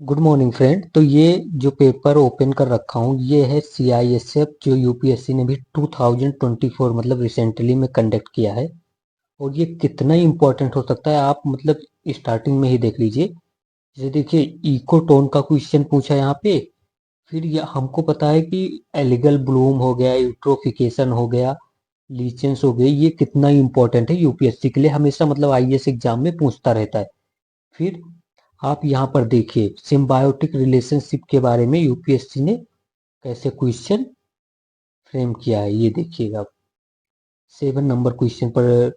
Good morning friend. तो ये जो पेपर ओपन कर रखा हूँ ये है सीआईएसएफ जो यूपीएससी ने भी 2024 मतलब रिसेंटली में कंडक्ट किया है। और ये कितना इम्पोर्टेंट हो सकता है आप मतलब स्टार्टिंग में ही देख लीजिए। जैसे देखिए इको टोन का क्वेश्चन पूछा है यहाँ पे। फिर ये हमको पता है कि एलिगल ब्लूम हो गया, यूट्रोफिकेशन हो गया, लीचेंस हो गई, ये कितना इम्पोर्टेंट है यूपीएससी के लिए, हमेशा मतलब आईएएस एग्जाम में पूछता रहता है। फिर आप यहाँ पर देखिए सिम्बायोटिक रिलेशनशिप के बारे में यूपीएससी ने कैसे क्वेश्चन फ्रेम किया है, ये देखिएगा आप। 7 नंबर क्वेश्चन पर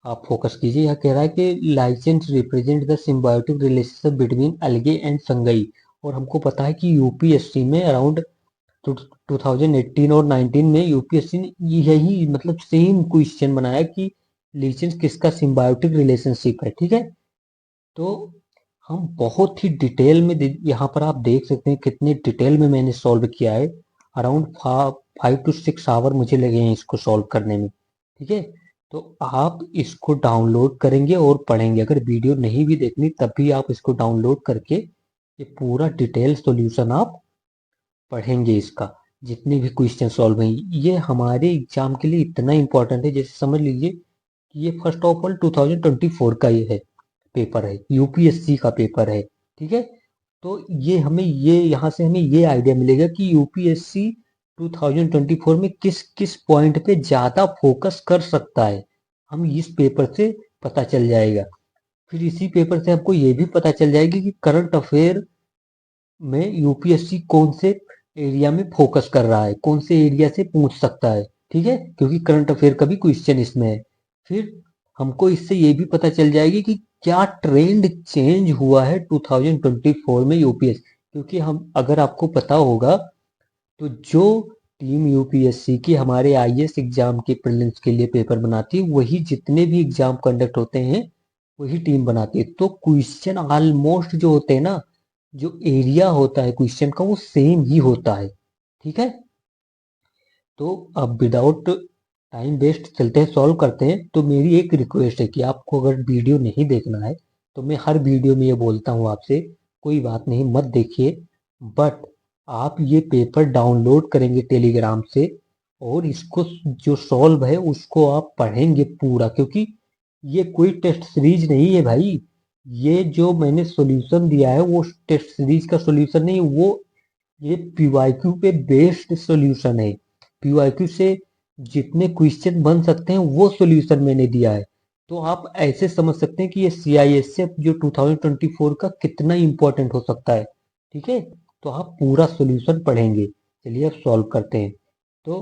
आप फोकस कीजिए। यह कह रहा है कि lichens represent the symbiotic relationship between algae and fungi. और हमको पता है कि यूपीएससी में अराउंड 2018 और 19 में यूपीएससी ने यही मतलब सेम क्वेश्चन बनाया कि लाइसेंस किसका सिम्बायोटिक रिलेशनशिप है। ठीक है, तो हम बहुत ही डिटेल में यहाँ पर आप देख सकते हैं कितने डिटेल में मैंने सॉल्व किया है। अराउंड 5 to 6 आवर मुझे लगे हैं इसको सॉल्व करने में। ठीक है, तो आप इसको डाउनलोड करेंगे और पढ़ेंगे। अगर वीडियो नहीं भी देखनी तब भी आप इसको डाउनलोड करके ये पूरा डिटेल सॉल्यूशन आप पढ़ेंगे इसका। जितने भी क्वेश्चन सॉल्व हैं ये हमारे एग्जाम के लिए इतना इंपॉर्टेंट है। जैसे समझ लीजिए कि ये फर्स्ट ऑफ ऑल 2024 का ये है, पेपर है, यूपीएससी का पेपर है। ठीक है, तो ये हमें ये यहाँ से हमें ये आइडिया मिलेगा कि यूपीएससी 2024 में किस किस पॉइंट पे ज्यादा फोकस कर सकता है, हम इस पेपर से पता चल जाएगा। फिर इसी पेपर से आपको ये भी पता चल जाएगी कि करंट अफेयर में यूपीएससी कौन से एरिया में फोकस कर रहा है, कौन से एरिया से पूछ सकता है। ठीक है, क्योंकि करंट अफेयर का भी क्वेश्चन इसमें है। फिर हमको इससे ये भी पता चल जाएगी कि क्या ट्रेंड चेंज हुआ है 2024 में यूपीएससी। क्योंकि हम अगर आपको पता होगा तो जो टीम यूपीएससी की हमारे आईएएस एग्जाम के प्रीलिम्स के लिए पेपर बनाती है वही जितने भी एग्जाम कंडक्ट होते हैं वही टीम बनाती है। तो क्वेश्चन ऑलमोस्ट जो होते हैं ना, जो एरिया होता है क्वेश्चन का वो सेम ही होता है। ठीक है, तो अब विदाउट टाइम वेस्ट चलते हैं, सॉल्व करते हैं। तो मेरी एक रिक्वेस्ट है कि आपको अगर वीडियो नहीं देखना है तो मैं हर वीडियो में ये बोलता हूँ आपसे, कोई बात नहीं मत देखिए, बट आप ये पेपर डाउनलोड करेंगे टेलीग्राम से और इसको जो सॉल्व है उसको आप पढ़ेंगे पूरा। क्योंकि ये कोई टेस्ट सीरीज नहीं है भाई, ये जो मैंने सॉल्यूशन दिया है वो टेस्ट सीरीज का सॉल्यूशन नहीं, वो ये पीवाईक्यू पे बेस्ड सॉल्यूशन है। पीवाईक्यू से जितने क्वेश्चन बन सकते हैं वो सॉल्यूशन मैंने दिया है। तो आप ऐसे समझ सकते हैं कि ये सीआईएसएफ जो 2024 का कितना इंपॉर्टेंट हो सकता है। ठीक है, तो आप पूरा सॉल्यूशन पढ़ेंगे। चलिए अब सॉल्व करते हैं। तो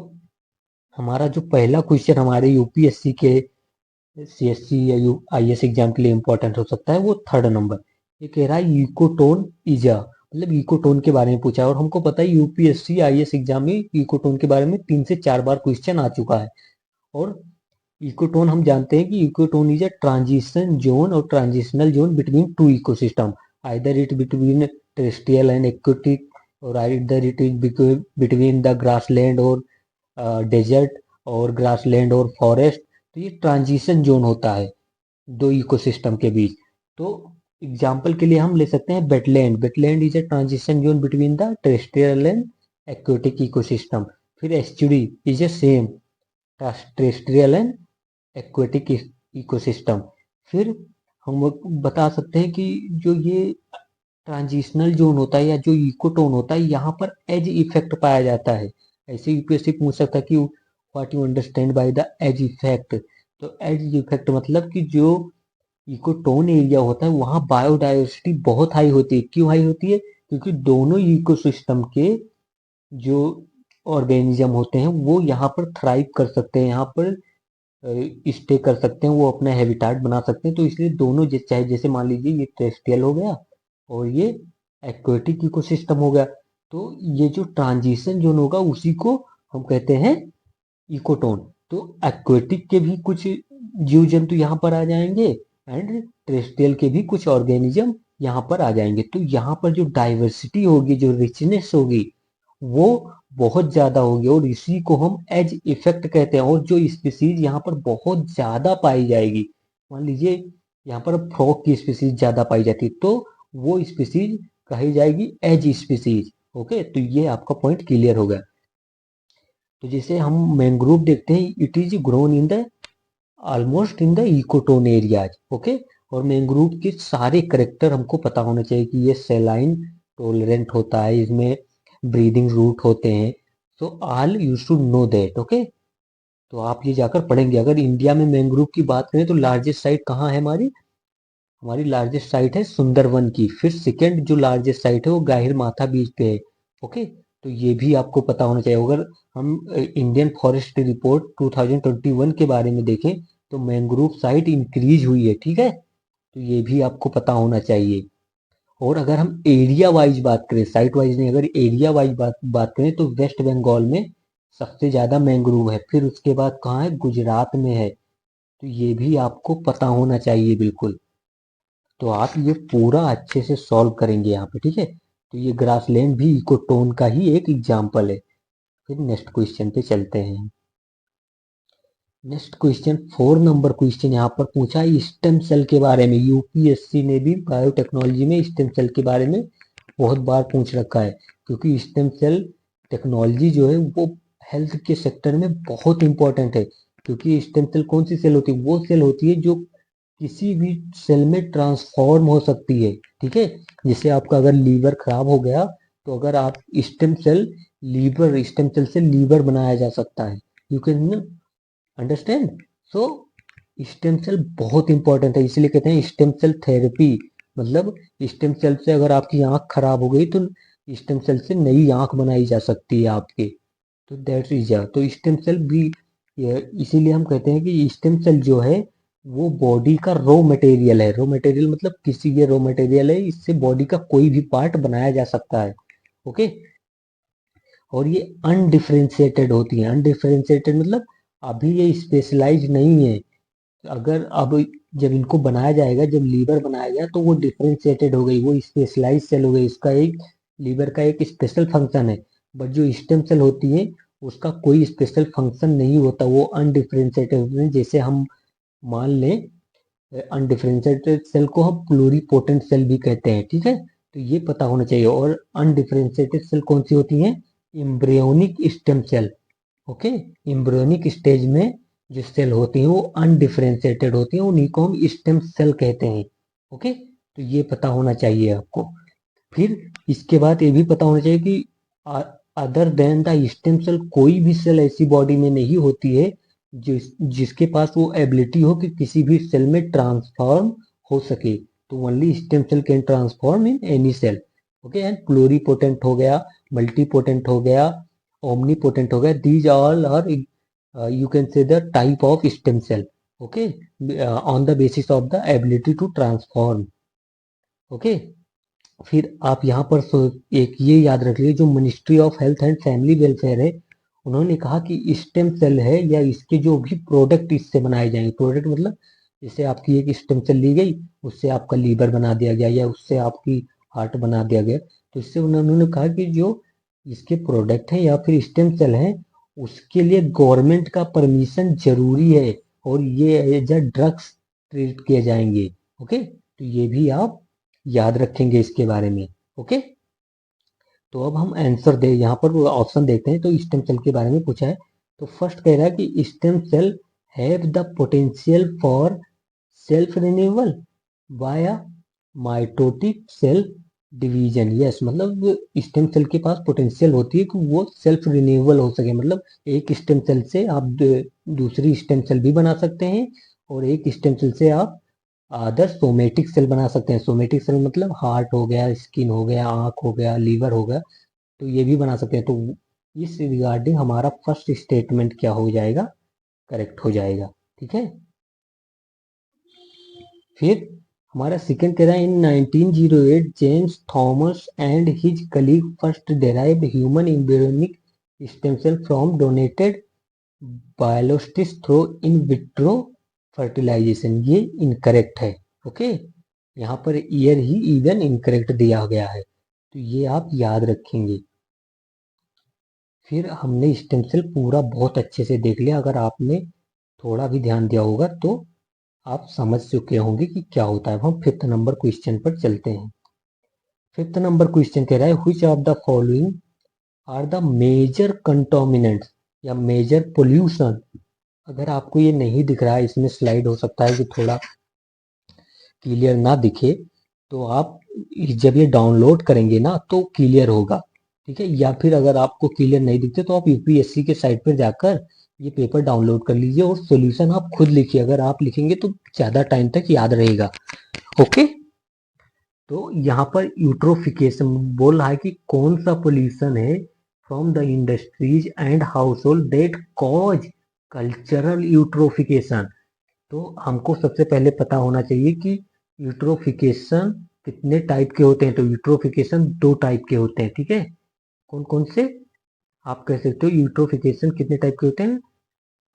हमारा जो पहला क्वेश्चन हमारे यूपीएससी के सीएससी या आईएएस एग्जाम के लिए इंपॉर्टेंट हो सकता है वो 3rd नंबर। ये कह रहा है इकोटोन इज अ, मतलब इकोटोन के बारे में पूछा है। और हमको पता है यूपीएससी आईएएस एग्जाम में इकोटोन के बारे में 3 से 4 बार क्वेश्चन आ चुका है। और इकोटोन हम जानते हैं कि ecotone is a transition zone और transitional zone between two ecosystem, either it between terrestrial and aquatic और either it is between the grassland और डेजर्ट और ग्रासलैंड और फॉरेस्ट। तो ये ट्रांजिशन जोन होता है दो इकोसिस्टम के बीच। तो एग्जाम्पल के लिए हम ले सकते हैं wetland. Wetland is a transition zone between the terrestrial and aquatic ecosystem. फिर estuary is a same terrestrial and aquatic ecosystem. फिर हम बता सकते हैं कि जो ये ट्रांजिशनल जोन होता है या जो इकोटोन होता है यहाँ पर एज इफेक्ट पाया जाता है। ऐसे यूपीएससी पूछ सकता है कि what you understand by the edge effect. तो एज इफेक्ट मतलब कि जो इकोटोन एरिया होता है वहाँ बायोडायवर्सिटी बहुत हाई होती है। क्यों हाई होती है? क्योंकि दोनों इकोसिस्टम के जो ऑर्गेनिज्म होते हैं वो यहाँ पर थ्राइव कर सकते हैं, यहाँ पर स्टे कर सकते हैं, वो अपना हैबिटाट बना सकते हैं। तो इसलिए दोनों चाहे जैसे मान लीजिए ये टेरेस्ट्रियल हो गया और ये एक्वेटिक इकोसिस्टम हो गया, तो ये जो ट्रांजिशन जोन होगा उसी को हम कहते हैं इकोटोन। तो एक्वेटिक के भी कुछ जीव जंतु यहाँ पर आ जाएंगे एंड टेरेस्ट्रियल के भी कुछ ऑर्गेनिज्म यहाँ पर आ जाएंगे। तो यहाँ पर जो डाइवर्सिटी होगी, जो रिचनेस होगी वो बहुत ज्यादा होगी और इसी को हम एज इफेक्ट कहते हैं। और जो स्पीसीज यहाँ पर बहुत ज्यादा पाई जाएगी, मान लीजिए यहाँ पर फ्रॉग की स्पीसीज ज्यादा पाई जाती है, तो वो स्पीसीज कही जाएगी एज स्पीसीज। ओके, तो ये आपका पॉइंट क्लियर हो गया। तो जैसे हम मैंग्रोव देखते हैं, it is grown in the almost in the ecotone areas. Okay, और मैंग्रोव के सारे करेक्टर हमको पता होना चाहिए कि ये सेलाइन टोलरेंट होता है, इसमें ब्रीदिंग रूट होते हैं। So all you should know that. Okay, तो आप ये जाकर पढ़ेंगे। अगर इंडिया में मैंग्रोव की बात करें तो लार्जेस्ट साइट कहाँ है हमारी? हमारी लार्जेस्ट साइट है सुंदरवन की। फिर सेकेंड जो लार्जेस्ट साइट है वो गाहिर माथा बीच पे है। ओके, तो ये भी आपको पता होना चाहिए। अगर हम इंडियन फॉरेस्ट रिपोर्ट 2021 के बारे में देखें तो मैंग्रोव साइट इंक्रीज हुई है। ठीक है, तो ये भी आपको पता होना चाहिए। और अगर हम एरिया वाइज बात करें, साइट वाइज नहीं, अगर एरिया वाइज बात करें तो वेस्ट बंगाल में सबसे ज्यादा मैंग्रोव है। फिर उसके बाद कहाँ है? गुजरात में है। तो ये भी आपको पता होना चाहिए बिल्कुल। तो आप ये पूरा अच्छे से सॉल्व करेंगे यहाँ पे। ठीक है, तो ये ग्रासलैंड भी इकोटोन का ही एक एग्जाम्पल है। फिर नेक्स्ट क्वेश्चन पे चलते हैं। नेक्स्ट क्वेश्चन 4 नंबर क्वेश्चन यहाँ पर पूछा है स्टेम सेल के बारे में। यूपीएससी ने भी बायोटेक्नोलॉजी में स्टेम सेल के बारे में बहुत बार पूछ रखा है, क्योंकि स्टेम सेल टेक्नोलॉजी जो है वो हेल्थ के सेक्टर में बहुत इंपॉर्टेंट है। क्योंकि स्टेम सेल कौन सी सेल होती है? वो सेल होती है जो किसी भी सेल में ट्रांसफॉर्म हो सकती है। ठीक है, जैसे आपका अगर लीवर खराब हो गया तो अगर आप स्टेम सेल से लीवर बनाया जा सकता है। You can understand. So stem cell बहुत इंपॉर्टेंट है, इसलिए कहते हैं स्टेम सेल थेरेपी। मतलब स्टेम सेल से अगर आपकी आंख खराब हो गई तो स्टेम सेल से नई आंख बनाई जा सकती है आपके। तो दैट्स इज, तो स्टेम सेल भी इसीलिए हम कहते हैं कि स्टेम सेल जो है वो बॉडी का रॉ मटेरियल है। रॉ मटेरियल मतलब किसी ये रॉ मटेरियल है, इससे बॉडी का कोई भी पार्ट बनाया जा सकता है। ओके, और ये अनडिफरेंशिएटेड होती है। अनडिफरेंशिएटेड मतलब अभी ये स्पेशलाइज नहीं है। अगर अब जब इनको बनाया जाएगा, जब लीवर बनाया गया तो वो डिफरेंशिएटेड हो गई, वो स्पेशलाइज सेल हो गई। इसका एक लीवर का एक स्पेशल फंक्शन है। बट जो स्टेम सेल होती है उसका कोई स्पेशल फंक्शन नहीं होता, वो अनडिफरेंशिएटेड होते हैं। जैसे हम मान लें अनडिफरेंशिएटेड सेल को हम प्लूरीपोटेंट सेल भी कहते हैं। ठीक है, तो ये पता होना चाहिए। और अनडिफरेंशिएटेड सेल कौन सी होती हैं? Embryonic stem cell. Okay, embryonic stage में जो सेल होती हैं वो अनडिफरेंशिएटेड होती हैं, उन्हीं को हम स्टेम सेल कहते हैं। ओके, तो ये पता होना चाहिए आपको। फिर इसके बाद ये भी पता होना चाहिए कि other than the stem cell कोई भी सेल ऐसी बॉडी में नहीं होती है जिसके पास वो एबिलिटी हो कि किसी भी सेल में ट्रांसफॉर्म हो सके। तो only stem cell can transform in any cell. Okay, and pluripotent हो गया, मल्टीपोटेंट हो गया, omnipotent हो गया, these all are you can say the type of stem cell। okay, on the basis of the ability to transform। okay, फिर आप यहाँ पर एक ये याद रख लीजिए, जो ministry of health and family welfare है, उन्होंने कहा कि स्टेम सेल है या इसके जो भी प्रोडक्ट इससे बनाए जाएंगे, प्रोडक्ट मतलब जैसे आपकी एक स्टेम सेल ली गई, उससे आपका लीवर बना दिया गया या उससे आपकी हार्ट बना दिया गया, तो इससे उन्होंने कहा कि जो इसके प्रोडक्ट हैं या फिर स्टेम सेल हैं उसके लिए गवर्नमेंट का परमिशन जरूरी है, और ये एज अ ड्रग्स ट्रीट किए जाएंगे। ओके, तो ये भी आप याद रखेंगे इसके बारे में। ओके, तो अब हम आंसर दे यहाँ पर ऑप्शन देखते हैं। तो स्टेम सेल के बारे में पूछा है, तो फर्स्ट कह रहा है कि stem cell have the potential for self renewal via mitotic cell division. Yes, मतलब स्टेम सेल के पास पोटेंशियल होती है कि वो सेल्फ रिन्यूअल हो सके। मतलब एक स्टेम सेल से आप दूसरी स्टेम सेल भी बना सकते हैं, और एक स्टेम सेल से आप अदर सोमेटिक सेल बना सकते हैं। सोमेटिक सेल मतलब हार्ट हो गया, स्किन हो गया, आंख हो गया, लीवर हो गया, तो ये भी बना सकते हैं। तो इस रिगार्डिंग हमारा फर्स्ट स्टेटमेंट क्या हो जाएगा? करेक्ट हो जाएगा। ठीक है, फिर हमारा सेकंड कह रहा है in 1908 James Thomas and his colleague first derived human embryonic stem cell from donated blastocysts through in vitro fertilization. ये इनकरेक्ट है। ओके, यहाँ पर ईयर ही इवन इनकरेक्ट दिया गया है, तो ये आप याद रखेंगे। फिर हमने स्टेम सेल पूरा बहुत अच्छे से देख लिया। अगर आपने थोड़ा भी ध्यान दिया होगा तो आप समझ चुके होंगे कि क्या होता है। हम 5th नंबर क्वेश्चन पर चलते हैं। 5th नंबर क्वेश्चन कह रहा है which of the following are the major contaminants या मेजर पोल्यूशन। अगर आपको ये नहीं दिख रहा है, इसमें स्लाइड हो सकता है कि थोड़ा क्लियर ना दिखे, तो आप जब ये डाउनलोड करेंगे ना तो क्लियर होगा, ठीक है। या फिर अगर आपको क्लियर नहीं दिखते तो आप यूपीएससी के साइट पर जाकर ये पेपर डाउनलोड कर लीजिए और सॉल्यूशन आप खुद लिखिए। अगर आप लिखेंगे तो ज़्यादा टाइम तक याद रहेगा। ओके, तो यहाँ पर यूट्रोफिकेशन बोल रहा है कि कौन सा पोल्यूशन है from the industries and house hold that cause cultural eutrophication. तो हमको सबसे पहले पता होना चाहिए कि यूट्रोफिकेशन कितने टाइप के होते हैं। तो यूट्रोफिकेशन 2 टाइप के होते हैं, ठीक है। कौन कौन से आप कह सकते हो यूट्रोफिकेशन कितने टाइप के होते हैं?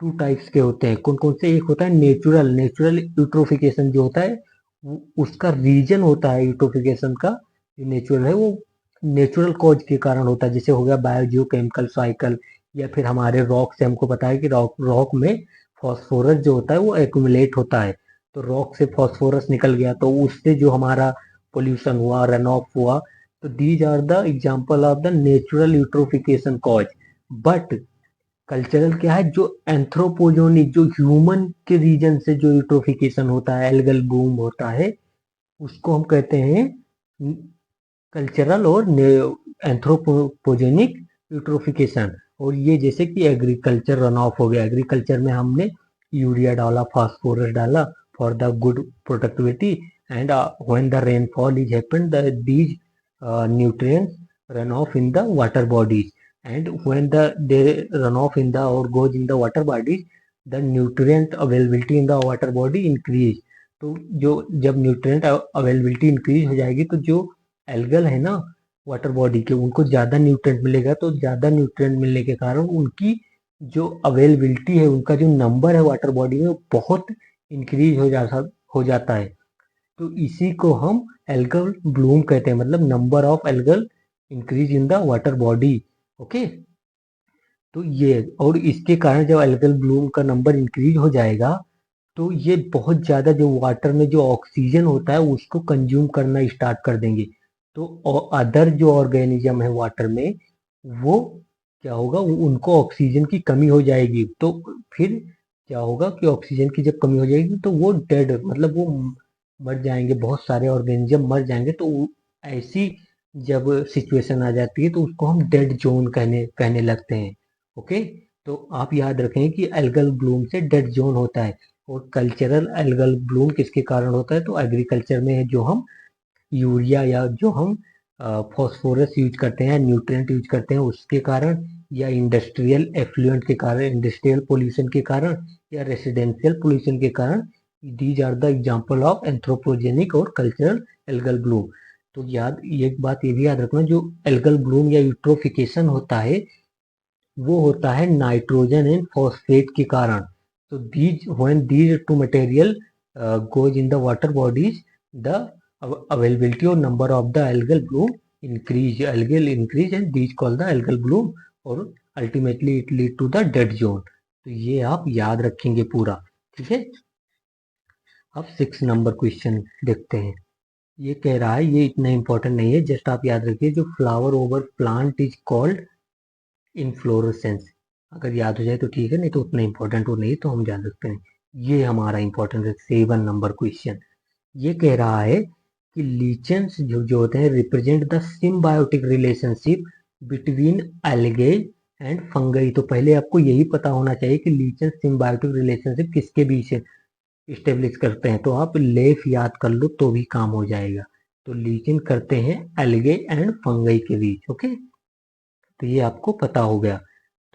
2 टाइप्स के होते हैं। कौन कौन से? एक होता है नेचुरल यूट्रोफिकेशन जो होता है उसका रीजन होता है यूट्रोफिकेशन का, जो नेचुरल है वो नेचुरल कॉज के कारण होता है। जैसे हो गया बायोजियो केमिकल साइकिल, या फिर हमारे रॉक से हमको पता है कि रॉक में फॉस्फोरस जो होता है वो एक्यूमुलेट होता है। तो रॉक से फॉस्फोरस निकल गया तो उससे जो हमारा पोल्यूशन हुआ, रन ऑफ हुआ। तो these are the example of the natural eutrophication cause. But cultural क्या है? जो एंथ्रोपोजोनिक, जो ह्यूमन के रीजन से जो यूट्रोफिकेशन होता है, एल्गल बूम होता है, उसको हम कहते हैं कल्चरल और एंथ्रोपोजेनिक यूट्रोफिकेशन। और ये जैसे कि एग्रीकल्चर रन ऑफ हो गया, एग्रीकल्चर में हमने यूरिया डाला, फास्फोरस डाला for the good productivity, and when the rainfall is happened these nutrients run off in the water bodies, and when they run off in the or goes in the water bodies, the nutrient availability in the water body increase। तो जो जब nutrient availability increase हो जाएगी तो जो algal है ना water body के, उनको ज़्यादा न्यूट्रिएंट मिलेगा। तो ज़्यादा न्यूट्रिएंट मिलने के कारण उनकी जो अवेलेबिलिटी है, उनका जो नंबर है वाटर बॉडी में, वो बहुत इंक्रीज हो जाता है। तो इसी को हम एल्गल ब्लूम कहते हैं, मतलब number of algal increase in the water body. Okay, तो ये, और इसके कारण जब एल्गल ब्लूम का नंबर इंक्रीज हो जाएगा तो ये बहुत ज़्यादा जो वाटर में जो ऑक्सीजन होता है उसको कंज्यूम करना स्टार्ट कर देंगे। तो अदर जो ऑर्गेनिज्म है वाटर में, वो क्या होगा, उनको ऑक्सीजन की कमी हो जाएगी। तो फिर क्या होगा कि ऑक्सीजन की जब कमी हो जाएगी तो वो डेड, मतलब वो मर जाएंगे, बहुत सारे ऑर्गेनिज्म मर जाएंगे। तो ऐसी जब सिचुएशन आ जाती है तो उसको हम डेड जोन कहने कहने लगते हैं। ओके, तो आप याद रखें कि एल्गल ब्लूम से डेड जोन होता है। और कल्चरल एल्गल ब्लूम किसके कारण होता है? तो एग्रीकल्चर में जो हम यूरिया या जो हम फॉस्फोरस यूज करते हैं, न्यूट्रिएंट यूज करते हैं, उसके कारण, या इंडस्ट्रियल एफ्लुएंट के कारण, इंडस्ट्रियल पोल्यूशन के कारण, या रेसिडेंशियल पोल्यूशन के कारण। These are the example of anthropogenic और कल्चरल एल्गल ब्लूम। तो याद, एक बात ये भी याद रखना, जो एल्गल ब्लूम या यूट्रोफिकेशन होता है वो होता है नाइट्रोजन एंड फॉस्फेट के कारण। तो these when these two material goes in the water bodies, the availability or number of the algal bloom increase and these called the algal bloom, और ultimately it lead to the dead zone। तो ये आप याद रखेंगे पूरा, ठीक है। अब 6 नंबर क्वेश्चन देखते हैं। ये कह रहा है, ये इतना इंपॉर्टेंट नहीं है, जस्ट आप याद रखिए, जो flower over plant is called inflorescence. अगर याद हो जाए तो ठीक है, नहीं तो उतना इंपॉर्टेंट वो नहीं, तो हम जान सकते हैं। ये हमारा इंपॉर्टेंट है 7 नंबर क्वेश्चन। ये कह रहा है कि लीचेंस जो होते हैं represent the symbiotic relationship between algae and fungi. तो पहले आपको यही पता होना चाहिए कि लीचेंस सिम्बायोटिक रिलेशनशिप किसके बीच इस्टेब्लिश करते हैं। तो आप लेफ याद कर लो तो भी काम हो जाएगा। तो लीचेन करते हैं एल्गे एंड फंगई के बीच। ओके, तो ये आपको पता हो गया।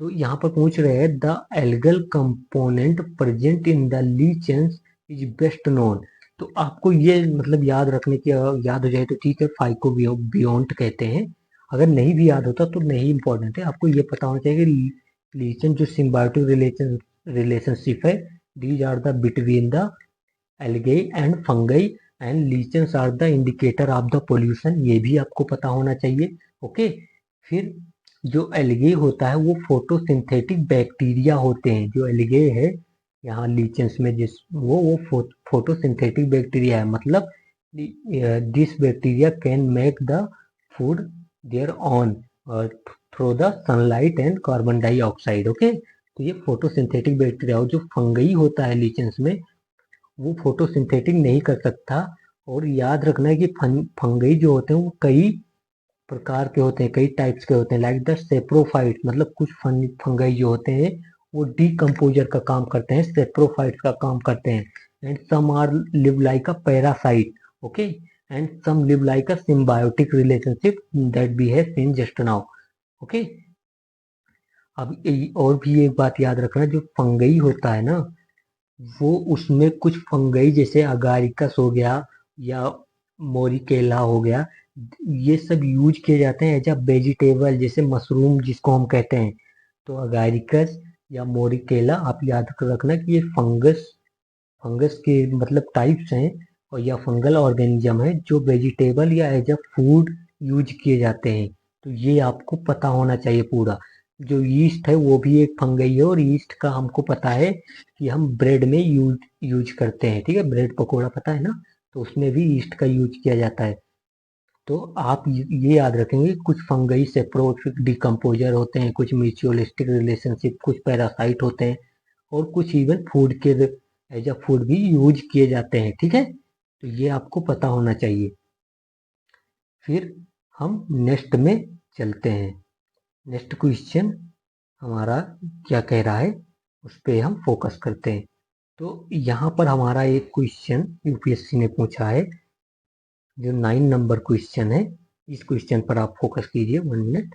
तो यहाँ पर पूछ रहे हैं the algal component present in the lichens is best known. तो आपको ये मतलब याद रखने की, याद हो जाए तो ठीक है, फाइको बियोंट कहते हैं। अगर नहीं भी याद होता तो नहीं इंपॉर्टेंट है, आपको ये पता होना चाहिए कि लीचेन जो सिम्बायोटिक रिलेशनशिप है, these are the between the algae and fungi, and lichens are the indicator of the pollution, ये भी आपको पता होना चाहिए। ओके, फिर जो एल्गे होता है वो फोटोसिंथेटिक बैक्टीरिया होते हैं। जो एल्गे है यहाँ लीचेंस में, जिस वो फोटोसिंथेटिक बैक्टीरिया है, मतलब this bacteria can make the food their own through the sunlight and carbon dioxide. Okay, तो ये फोटोसिंथेटिक बैक्टीरिया जो फंगई होता है लीचेंस में, वो फोटोसिंथेटिक नहीं कर सकता। और याद रखना है कि फंगई जो होते हैं वो कई प्रकार के होते हैं, कई टाइप्स के होते हैं, लाइक द सेप्रोफाइट, मतलब कुछ फंगई जो होते हैं वो डीकम्पोजर का काम करते हैं, सेप्रोफाइट का काम करते हैं। And some are live like a parasite, okay, and some live like a symbiotic relationship that we have seen just now. Okay, अब और भी एक बात याद रखना, जो फंगई होता है ना, वो उसमें कुछ फंगई जैसे अगारिकस हो गया या मोरिकेला हो गया, ये सब यूज किए जाते हैं एज अ वेजिटेबल, जैसे मशरूम जिसको हम कहते हैं। तो अगारिकस या मोरिकेला आप याद रखना कि ये फंगस फंगस के मतलब टाइप्स हैं, और या फंगल ऑर्गेनिज्म है जो वेजिटेबल या एज अ फूड यूज किए जाते हैं। तो ये आपको पता होना चाहिए पूरा। जो यीस्ट है वो भी एक फंगई है, और यीस्ट का हमको पता है कि हम ब्रेड में यूज करते हैं, ठीक है, ब्रेड पकोड़ा पता है ना, तो उसमें भी यीस्ट का यूज किया जाता है। तो आप ये याद रखेंगे, कुछ फंगई सेप्रोफिक डिकम्पोजर होते हैं, कुछ म्यूचुअलिस्टिक रिलेशनशिप, कुछ पैरासाइट होते हैं, और कुछ इवन फूड के एज अ फूड भी यूज किए जाते हैं, ठीक है। तो ये आपको पता होना चाहिए। फिर हम नेक्स्ट में चलते हैं। नेक्स्ट क्वेश्चन हमारा क्या कह रहा है, उस पर हम फोकस करते हैं। तो यहाँ पर हमारा एक क्वेश्चन यूपीएससी ने पूछा है, जो 9 नंबर क्वेश्चन है। इस क्वेश्चन पर आप फोकस कीजिए, 1 मिनट।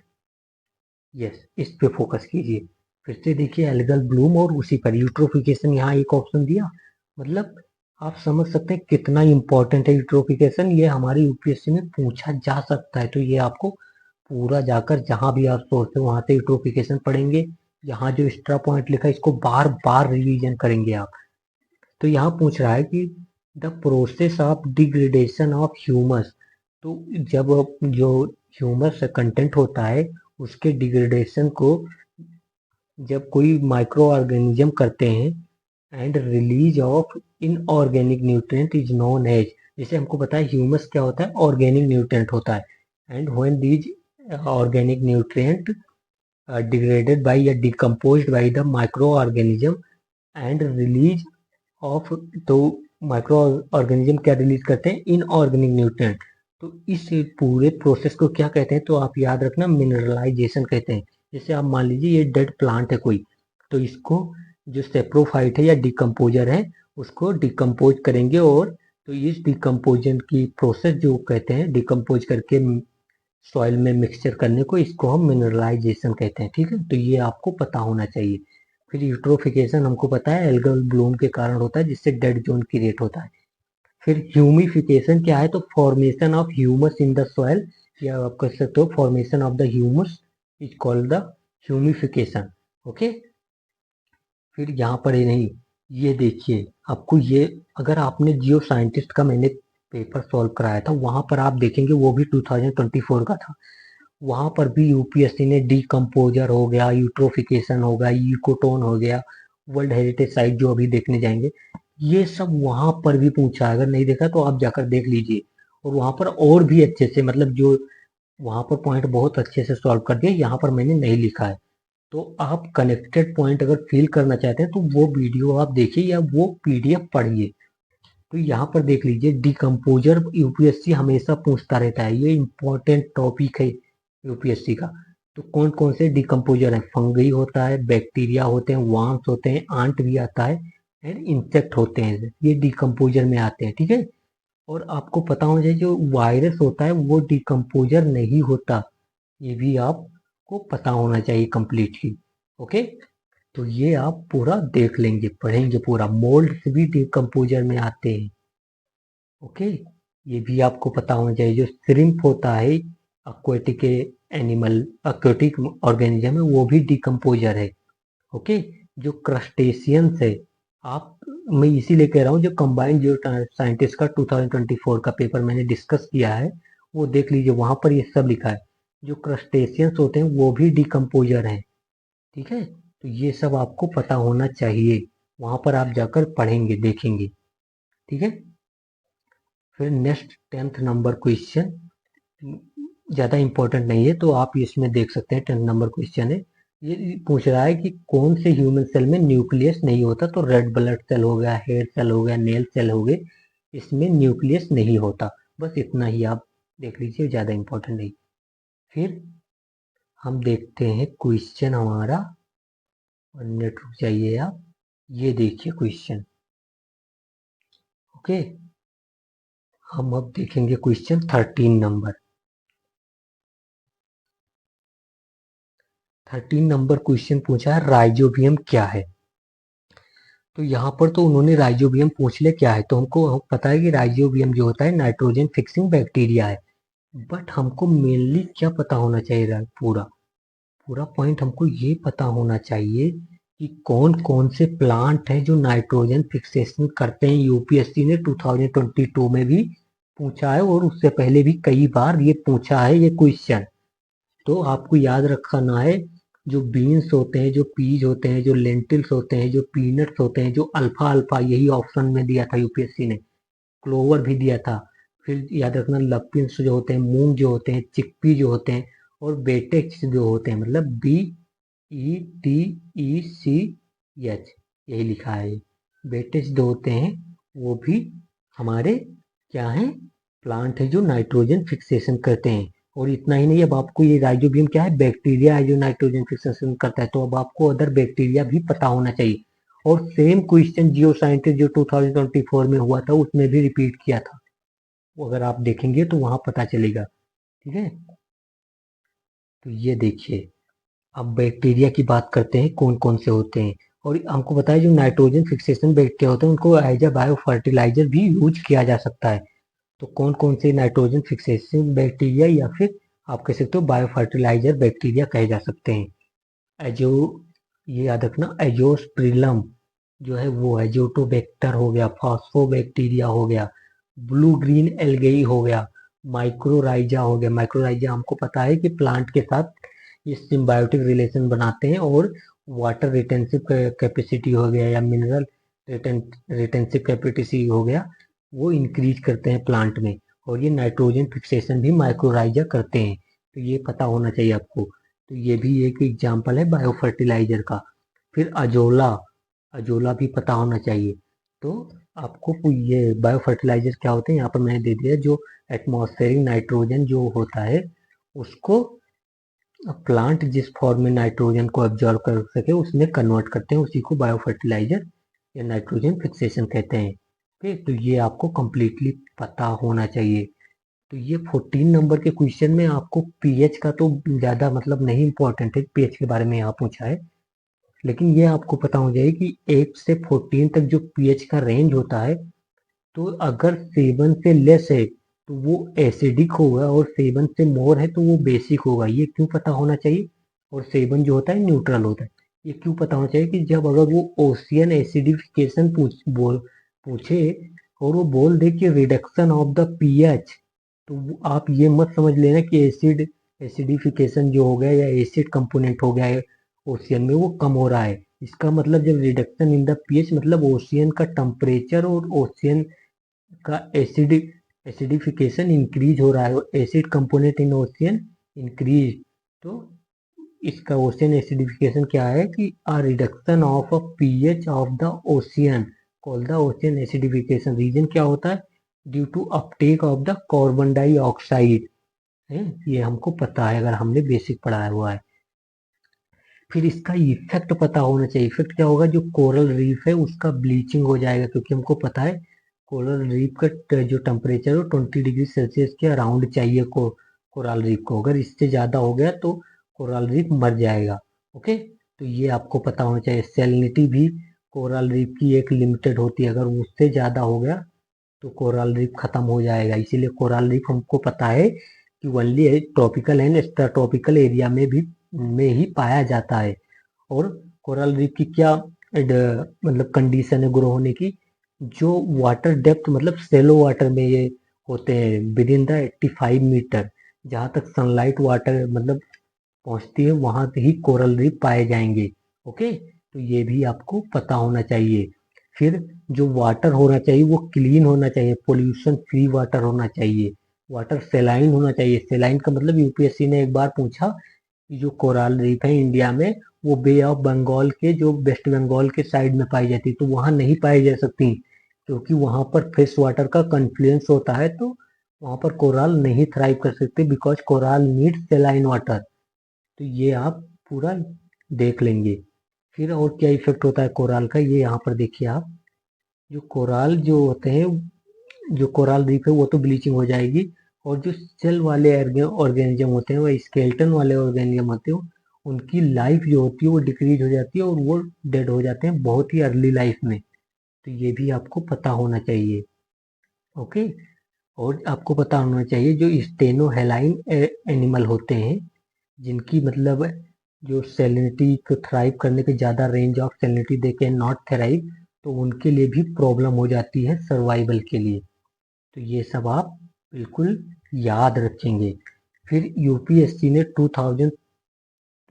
यस, इस पे फोकस कीजिए। फिर से देखिए, एल्गल ब्लूम और उसी पर यूट्रोफिकेशन, यहाँ एक ऑप्शन दिया, मतलब आप समझ सकते हैं कितना इंपॉर्टेंट है यूट्रोफिकेशन। ये हमारे यूपीएससी में पूछा जा सकता है, तो ये आपको पूरा जाकर जहां भी आप सोचते हो वहां से यूट्रोफिकेशन पढ़ेंगे। यहाँ जो एक्स्ट्रा पॉइंट लिखा है इसको बार बार रिवीजन करेंगे आप। तो यहाँ पूछ रहा है कि the process of degradation of humus. तो जब जो ह्यूमस कंटेंट होता है उसके डिग्रेडेशन को जब कोई माइक्रो ऑर्गेनिज्म करते हैं, and release of inorganic nutrient is known as, जैसे हमको पता है ह्यूमस क्या होता है, ऑर्गेनिक न्यूट्रिएंट होता है। And when these organic nutrient degraded by या decomposed by the microorganism and release of, तो माइक्रो ऑर्गेनिज्म क्या रिलीज करते हैं, इनऑर्गेनिक न्यूट्रिएंट। तो इस पूरे प्रोसेस को क्या कहते हैं, तो आप याद रखना मिनरलाइजेशन कहते हैं। जैसे आप मान लीजिए ये डेड प्लांट है कोई, तो इसको जो सेप्रोफाइट है या डिकम्पोजर है उसको डिकम्पोज करेंगे, और तो इस डिकम्पोजन की प्रोसेस जो कहते हैं, डिकम्पोज करके सॉइल में मिक्सचर करने को, इसको हम मिनरलाइजेशन कहते हैं, ठीक है। तो ये आपको पता होना चाहिए। फिर यूट्रोफिकेशन हमको पता है एल्गल ब्लूम के कारण होता है, जिससे डेड जोन क्रिएट होता है। फिर ह्यूमिफिकेशन क्या है, तो formation of humus in the soil, या आप कह सकते हो formation of the humus is called the humification. Okay, फिर यहाँ पर ही नहीं, ये देखिए आपको ये, अगर आपने जियो साइंटिस्ट का मैंने पेपर सॉल्व कराया था, वहां पर आप देखेंगे वो भी 2024 का था। वहां पर भी यूपीएससी ने डीकम्पोजर हो गया, यूट्रोफिकेशन हो गया, इकोटोन हो गया, वर्ल्ड हेरिटेज साइट जो अभी देखने जाएंगे, ये सब वहां पर भी पूछा है। अगर नहीं देखा तो आप जाकर देख लीजिए। और वहां पर और भी अच्छे से, मतलब जो वहां पर पॉइंट बहुत अच्छे से सॉल्व कर दिया, यहाँ पर मैंने नहीं लिखा है। तो आप कनेक्टेड पॉइंट अगर फील करना चाहते हैं तो वो वीडियो आप देखिए या वो पीडीएफ पढ़िए। तो यहाँ पर देख लीजिए, डिकम्पोजर यूपीएससी हमेशा पूछता रहता है, ये इंपॉर्टेंट टॉपिक है यूपीएससी का। तो कौन कौन से डिकम्पोजर है, फंगई होता है, बैक्टीरिया होते हैं, वार्म्स होते हैं, आंट भी आता है, एंड इंसेक्ट होते हैं, ये डिकम्पोजर में आते हैं, ठीक है। और आपको पता होना चाहिए जो वायरस होता है वो डिकम्पोजर नहीं होता, ये भी आपको पता होना चाहिए कंप्लीटली। ओके, तो ये आप पूरा देख लेंगे, पढ़ेंगे पूरा। मोल्ड भी डिकम्पोजर में आते हैं। ओके, ये भी आपको पता होना चाहिए। जो श्रिम्प होता है, aquatic एनिमल, aquatic ऑर्गेनिज्म है, वो भी डिकम्पोजर है। ओके, जो क्रस्टेशियंस है, आप, मैं इसीलिए कह रहा हूँ, जो कंबाइंड जो साइंटिस्ट का 2024 का पेपर मैंने डिस्कस किया है वो देख लीजिए, वहां पर ये सब लिखा है। जो क्रस्टेशियंस होते हैं वो भी डिकम्पोजर हैं, ठीक है। तो ये सब आपको पता होना चाहिए, वहां पर आप जाकर पढ़ेंगे, देखेंगे, ठीक है। फिर नेक्स्ट 10th नंबर क्वेश्चन ज़्यादा इंपॉर्टेंट नहीं है, तो आप इसमें देख सकते हैं। 10th नंबर क्वेश्चन है, ये पूछ रहा है कि कौन से ह्यूमन सेल में न्यूक्लियस नहीं होता। तो रेड ब्लड सेल हो गया, हेयर सेल हो गया, नेल सेल हो गए, इसमें न्यूक्लियस नहीं होता। बस इतना ही आप देख लीजिए, ज़्यादा इंपॉर्टेंट नहीं। फिर हम देखते हैं क्वेश्चन हमारा, और नेट रुक जाइए आप, ये देखिए क्वेश्चन। ओके, हम अब देखेंगे क्वेश्चन 13 नंबर। 13 नंबर क्वेश्चन पूछा है राइजोबियम क्या है। तो यहाँ पर तो उन्होंने राइजोबियम पूछ लिया क्या है, तो हमको पता है कि राइजोबियम जो होता है नाइट्रोजन फिक्सिंग बैक्टीरिया है। बट हमको मेनली क्या पता होना चाहिए, पूरा पूरा पॉइंट हमको ये पता होना चाहिए कि कौन कौन से प्लांट हैं जो नाइट्रोजन फिक्सेशन करते हैं। यूपीएससी ने 2022 में भी पूछा है, और उससे पहले भी कई बार ये पूछा है ये क्वेश्चन। तो आपको याद रखना है, जो बीन्स होते हैं, जो पीज होते हैं, जो लेंटिल्स होते हैं, जो पीनट्स होते हैं, जो अल्फा अल्फा, यही ऑप्शन में दिया था यूपीएससी ने, क्लोवर भी दिया था। फिर याद रखना लपिन्स जो होते हैं, मूंग जो होते हैं, चिकपी जो होते हैं, और बेटेक्स जो होते हैं, मतलब BETECH, यही लिखा है। बेटेक्स जो होते हैं वो भी हमारे क्या हैं, प्लांट है जो नाइट्रोजन फिक्सेशन करते हैं। और इतना ही नहीं, अब आपको ये राइजोबियम क्या है, बैक्टीरिया है जो नाइट्रोजन फिक्सेशन करता है, तो अब आपको अदर बैक्टीरिया भी पता होना चाहिए। और सेम क्वेश्चन जियो साइंटिस्ट जो 2024 में हुआ था उसमें भी रिपीट किया था, वो अगर आप देखेंगे तो वहां पता चलेगा। ठीक है, तो ये देखिए, अब बैक्टीरिया की बात करते हैं कौन कौन से होते हैं। और हमको बताया जो नाइट्रोजन फिक्सेशन बैक्टीरिया होते हैं उनको एज अ बायो फर्टिलाइजर भी यूज किया जा सकता है। तो कौन कौन से नाइट्रोजन फिक्सेशन बैक्टीरिया, या फिर आप कह सकते हो बायो फर्टिलाइजर बैक्टीरिया कहे जा सकते हैं। एजो, ये याद रखना, एजोस्प्रिलम जो है वो एजोटोबैक्टर हो गया, फॉस्फोबैक्टीरिया हो गया, ब्लू ग्रीन एल्गेई हो गया, माइक्रोराइजा हो गया। माइक्रोराइजा हमको पता है कि प्लांट के साथ ये सिम्बायोटिक रिलेशन बनाते हैं, और वाटर रिटेंसिव कैपेसिटी हो गया, या मिनरल रिटेंसिव कैपेसिटी हो गया, वो इंक्रीज करते हैं प्लांट में। और ये नाइट्रोजन फिक्सेशन भी माइक्रोराइजा करते हैं, तो ये पता होना चाहिए आपको। तो ये भी एक एग्जाम्पल है बायो फर्टिलाइजर का। फिर अजोला, अजोला भी पता होना चाहिए। तो आपको ये बायो फर्टिलाइजर क्या होते हैं यहाँ पर मैंने दे दिया, जो एटमॉस्फेरिक नाइट्रोजन जो होता है उसको प्लांट जिस फॉर्म में नाइट्रोजन को एब्जॉर्व कर सके उसमें कन्वर्ट करते हैं, उसी को बायो फर्टिलाइजर या नाइट्रोजन फिक्सेशन कहते हैं। ठीक, तो ये आपको कंप्लीटली पता होना चाहिए। तो ये 14 नंबर के क्वेश्चन में आपको पीएच का तो ज़्यादा मतलब नहीं इम्पोर्टेंट है, पीएच के बारे में यहाँ पूछा है, लेकिन ये आपको पता हो जाए कि 8 से 14 तक जो पीएच का रेंज होता है, तो अगर 7 से लेस है तो वो एसिडिक होगा, और 7 से मोर है तो वो बेसिक होगा। ये क्यों पता होना चाहिए। और 7 जो होता है न्यूट्रल होता है। ये क्यों पता होना चाहिए कि जब अगर वो ओशियन एसिडिफिकेशन पूछे, और वो बोल दे कि रिडक्शन ऑफ द पीएच, तो आप ये मत समझ लेना कि एसिडिफिकेशन जो हो गया या एसिड कंपोनेंट हो गया है ओशियन में वो कम हो रहा है। इसका मतलब जब रिडक्शन इन द पीएच, मतलब ओशियन का टेम्परेचर और ओशियन का एसिडिफिकेशन इंक्रीज हो रहा है, acid component in ocean increase. तो इसका ओशियन एसिडिफिकेशन क्या है कि a reduction of a pH of the ocean called the ocean acidification. Reason क्या होता है, due to uptake of the carbon dioxide है। ये हमको पता है, अगर हमने बेसिक पढ़ाया हुआ है। फिर इसका इफेक्ट पता होना चाहिए। इफेक्ट क्या होगा, जो कोरल रीफ है उसका ब्लीचिंग हो जाएगा, क्योंकि हमको पता है कोरल रीफ का जो टेम्परेचर हो 20 डिग्री सेल्सियस के अराउंड चाहिए कोरल रीफ को। अगर इससे ज़्यादा हो गया तो कोरल रीफ मर जाएगा। ओके, तो ये आपको पता होना चाहिए। सेलिनिटी भी कोरल रीफ की एक लिमिटेड होती है, अगर उससे ज़्यादा हो गया तो कोरल रीफ खत्म हो जाएगा। इसीलिए कोरल रीफ हमको पता है कि only tropical and extra area में भी में ही पाया जाता है। और कोरल रीफ की क्या मतलब कंडीशन है ग्रो होने की, जो वाटर डेप्थ मतलब सेलो वाटर में ये होते हैं, विद इन द 85 मीटर, जहाँ तक सनलाइट वाटर मतलब पहुँचती है वहाँ ही कोरल रीफ पाए जाएंगे। ओके, तो ये भी आपको पता होना चाहिए। फिर जो वाटर होना चाहिए वो क्लीन होना चाहिए, पोल्यूशन फ्री वाटर होना चाहिए, वाटर सेलाइन होना चाहिए। सेलाइन का मतलब यूपीएससी ने एक बार पूछा कि जो कोरल रीफ है इंडिया में वो बे ऑफ बंगाल के जो वेस्ट बंगाल के साइड में पाई जाती है, तो वहां नहीं पाई जा सकती क्योंकि वहां पर फ्रेश वाटर का कन्फ्लुएंस होता है, तो वहां पर कोराल नहीं थ्राइव कर सकते because coral need saline water. तो ये आप पूरा देख लेंगे। फिर और क्या इफेक्ट होता है कोराल का, ये यहाँ पर देखिए आप। जो कोराल जो होते हैं, जो कोराल रीफ है वो तो ब्लीचिंग हो जाएगी, और जो सेल वाले ऑर्गेनिज्म होते हैं, वो स्केलेटन वाले ऑर्गेनिज्म होते हैं, उनकी लाइफ जो होती है वो डिक्रीज हो जाती है और वो डेड हो जाते हैं बहुत ही अर्ली लाइफ में। तो ये भी आपको पता होना चाहिए। ओके। और आपको पता होना चाहिए जो स्टेनोहेलाइन एनिमल होते हैं, जिनकी मतलब जो सैलिनिटी को थ्राइव करने के ज़्यादा रेंज ऑफ सैलिनिटी दे के नॉट थ्राइव, तो उनके लिए भी प्रॉब्लम हो जाती है सर्वाइवल के लिए। तो ये सब आप बिल्कुल याद रखेंगे। फिर यूपीएससी ने 2000,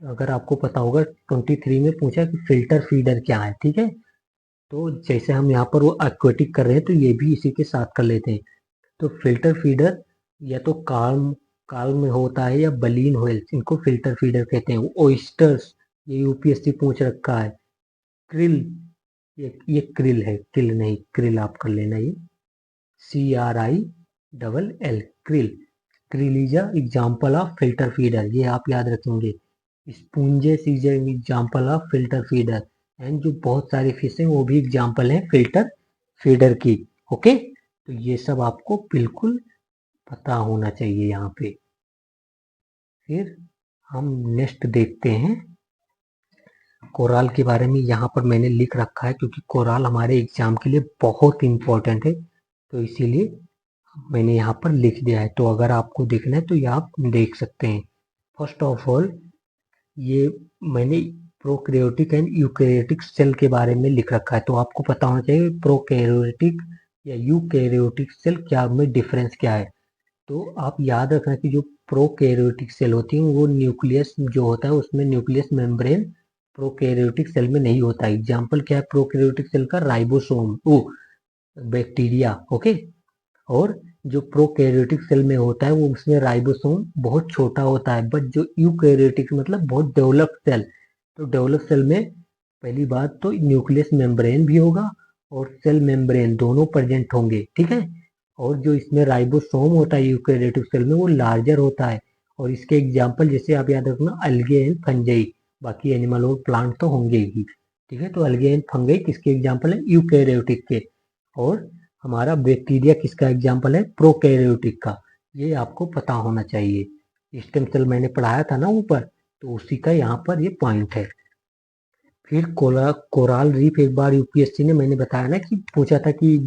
अगर आपको पता होगा, 23 में पूछा कि फिल्टर फीडर क्या है, ठीक है। तो जैसे हम यहाँ पर वो एक्वेटिक कर रहे हैं तो ये भी इसी के साथ कर लेते हैं। तो फिल्टर फीडर या तो काल्म काल्म में होता है या बलीन व्हेल्स, इनको फिल्टर फीडर कहते हैं। ओइस्टर्स, ये यूपीएससी पूछ रखा है। क्रिल, ये क्रिल है, किल नहीं, क्रिल आप कर लेना, ये CRILL, krill. Krill is example of filter feeder, ये आप याद रखेंगे। Sponges is example of filter feeder, and जो बहुत सारी फिश हैं वो भी एग्जाम्पल हैं फिल्टर फीडर की। ओके। तो ये सब आपको बिल्कुल पता होना चाहिए यहाँ पे। फिर हम नेक्स्ट देखते हैं कोराल के बारे में। यहाँ पर मैंने लिख रखा है क्योंकि कोराल हमारे एग्जाम के लिए बहुत इंपॉर्टेंट है, तो इसीलिए मैंने यहाँ पर लिख दिया है। तो अगर आपको देखना है तो ये आप देख सकते हैं। फर्स्ट ऑफ ऑल, ये मैंने प्रोकैरियोटिक एंड यूकैरियोटिक सेल के बारे में लिख रखा है, तो आपको पता होना चाहिए प्रोकैरियोटिक या यूकैरियोटिक सेल क्या में डिफरेंस क्या है। तो आप याद रखना कि जो प्रोकैरियोटिक सेल होती है वो न्यूक्लियस जो होता है उसमें न्यूक्लियस मेम्ब्रेन प्रोकैरियोटिक सेल में नहीं होता है। एग्जाम्पल क्या है प्रोकैरियोटिक सेल का, राइबोसोम, ओ बैक्टीरिया। ओके। और जो प्रोकैरियोटिक सेल में होता है वो उसमें राइबोसोम बहुत छोटा होता है, बट जो यूकैरियोटिक मतलब बहुत डेवलप्ड सेल, तो डेवलप्ड सेल में पहली बात तो न्यूक्लियस मेम्ब्रेन भी होगा और सेल मेम्ब्रेन दोनों प्रेजेंट होंगे, ठीक है। और जो इसमें राइबोसोम होता है यूकैरियोटिक सेल में वो लार्जर होता है। और इसके एग्जाम्पल जैसे आप याद रखना अलगे एंड फंजाई, बाकी एनिमल और प्लांट तो होंगे ही, ठीक है। तो अलगे एंड फंगाई किसके एग्जाम्पल है, यूकैरियोटिक के। और हमारा बैक्टीरिया किसका एग्जाम्पल है, प्रोकैरियोटिक का। ये आपको पता होना चाहिए। स्टेम सेल मैंने पढ़ाया था ना ऊपर, तो उसी का यहाँ पर ये पॉइंट है। फिर कोराल रीफ एक बार यूपीएससी ने, मैंने बताया ना कि पूछा था कि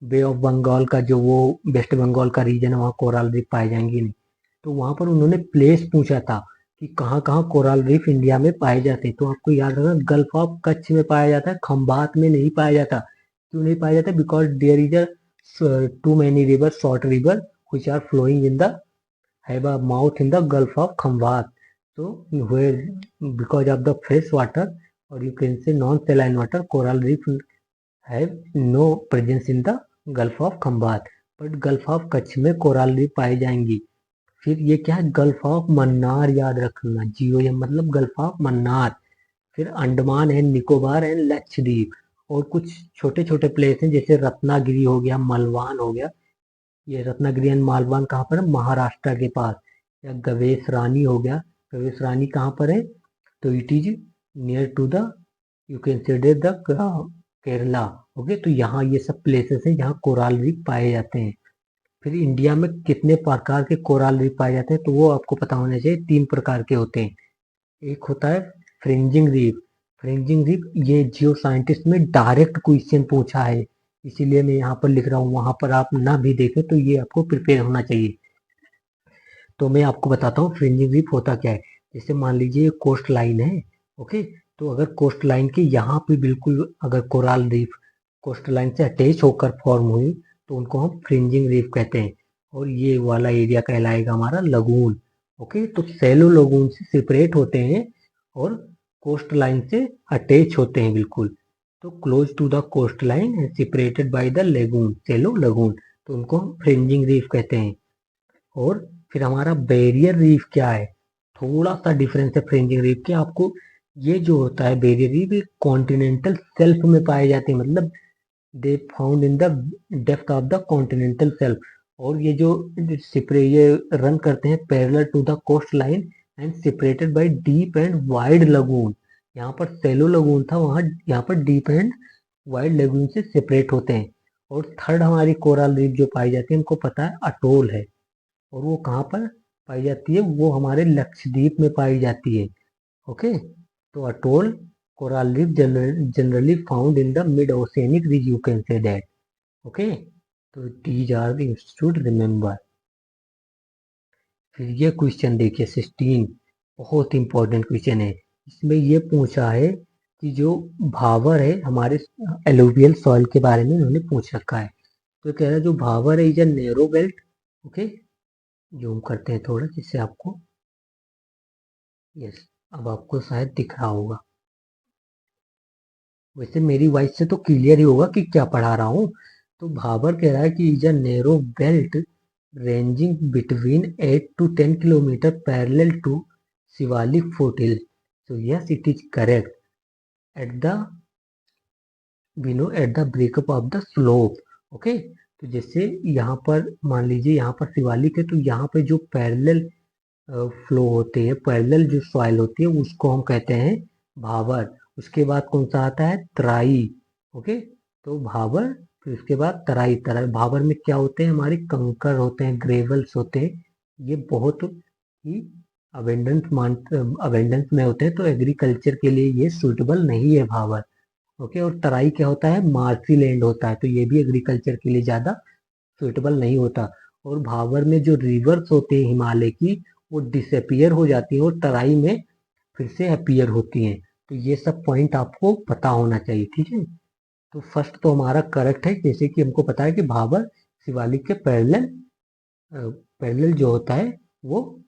बे ऑफ बंगाल का जो वो वेस्ट बंगाल का रीजन है वहाँ कोराल रीफ पाए जाएंगे नहीं, तो वहां पर उन्होंने प्लेस पूछा था कि कहाँ कहाँ कोराल रीफ इंडिया में पाए जाते हैं। तो आपको याद रखना गल्फ ऑफ कच्छ में पाया जाता है, खंबात में नहीं पाया जाता। क्यों नहीं पाया जाता, because there is a too many river, short river which are flowing in the have a mouth in the Gulf of Khambat. So where because of the fresh water or you can say non-saline water, coral reef have no presence in the Gulf of Khambat. But Gulf of Kutch में coral reef पाई जाएंगी। फिर ये क्या है, gulf of Mannar याद रखना, GOM मतलब gulf of Mannar. फिर अंडमान एंड निकोबार एंड लक्षद्वीप, और कुछ छोटे छोटे प्लेस हैं जैसे रत्नागिरी हो गया, मलवान हो गया। ये रत्नागिरी एंड मालवान कहाँ पर है, महाराष्ट्र के पास। या गवेश रानी हो गया, गवेश रानी कहाँ पर है, तो it is near to the, you consider the Kerala. Okay. तो यहाँ ये सब प्लेसेस हैं जहाँ कोराल रीफ पाए जाते हैं। फिर इंडिया में कितने प्रकार के कोराल रीफ पाए जाते हैं, तो वो आपको पता होना चाहिए। 3 प्रकार के होते हैं। एक होता है फ्रिंजिंग रीफ। फ्रिंजिंग रीफ ये जियो साइंटिस्ट में डायरेक्ट क्वेश्चन पूछा है, इसीलिए मैं यहाँ पर लिख रहा हूँ, वहां पर आप ना भी देखें तो ये आपको प्रिपेयर होना चाहिए। तो मैं आपको बताता हूँ फ्रिंजिंग रीफ होता क्या है। जैसे मान लीजिए ये कोस्ट लाइन है, ओके। तो अगर कोस्ट लाइन के यहाँ पे बिल्कुल अगर कोराल रीफ कोस्ट लाइन से अटैच होकर फॉर्म हुई तो उनको हम फ्रिंजिंग रीफ कहते हैं। और ये वाला एरिया कहलाएगा हमारा लगून। ओके। तो सैलो लगून से सेपरेट होते हैं और कोस्ट लाइन से अटैच होते हैं बिल्कुल। तो close to the coast line and separated by the lagoon, shallow lagoon, तो उनको हम फ्रिंजिंग रीफ कहते हैं। और फिर हमारा बैरियर रीफ क्या है, थोड़ा सा डिफरेंस है फ्रिंजिंग रीफ के। आपको ये जो होता है बैरियर रीफ, ये कॉन्टिनेंटल सेल्फ में पाए जाते हैं, मतलब they found in the depth of the continental shelf. और ये जो ये रन करते हैं parallel to the coast line and separated by deep and wide lagoon. यहाँ पर सेलो लगून था, वहाँ यहाँ पर डीप एंड वाइड लगून से सेपरेट होते हैं। और थर्ड हमारी कोरल रीफ जो पाई जाती है, हमको पता है अटोल है। और वो कहाँ पर पाई जाती है, वो हमारे लक्षद्वीप में पाई जाती है। ओके, तो atoll coral reef generally found in the mid oceanic ridge, you can say that. Okay, तो these are the institute remember. फिर ये क्वेश्चन देखिए 16, बहुत इंपॉर्टेंट क्वेश्चन है। इसमें ये पूछा है कि जो भावर है हमारे एलुवियल सॉइल के बारे में उन्होंने पूछ रखा है। तो कह रहा है जो भावर है is a narrow belt. Okay, zoom करते हैं थोड़ा जिससे आपको, यस, अब आपको शायद दिख रहा होगा। वैसे मेरी वॉइस से तो क्लियर ही होगा कि क्या पढ़ा रहा हूँ। तो भाबर कह रहा है कि is a narrow belt ranging between 8 to 10 kilometre parallel to Shivalik foothill. तो yes, it is correct at the at the breakup of the slope. Okay, तो जैसे यहाँ पर मान लीजिए यहाँ पर शिवालिक है, तो यहाँ पे जो पैरेलल फ्लो होते हैं, पैरेलल जो सॉइल होती है उसको हम कहते हैं भावर। उसके बाद कौन सा आता है, तराई। ओके, तो भावर, फिर उसके बाद तराई। तराई भावर में क्या होते हैं, हमारे कंकर होते हैं, ग्रेवल्स होते हैं। ये बहुत ही अवेंडेंस में होते हैं, तो एग्रीकल्चर के लिए ये सूटेबल नहीं है भावर। ओके, और तराई क्या होता है, मार्सी लैंड होता है, तो ये भी एग्रीकल्चर के लिए ज़्यादा सुटेबल नहीं होता। और भावर में जो रिवर्स होते हैं हिमालय की, वो डिसअपियर हो जाती हैं और तराई में फिर से अपीयर होती हैं। तो ये सब पॉइंट आपको पता होना चाहिए, ठीक है। तो फर्स्ट तो हमारा करेक्ट है, जैसे कि हमको पता है कि भावर शिवालिक के पैरेलल पैरेलल जो होता है वो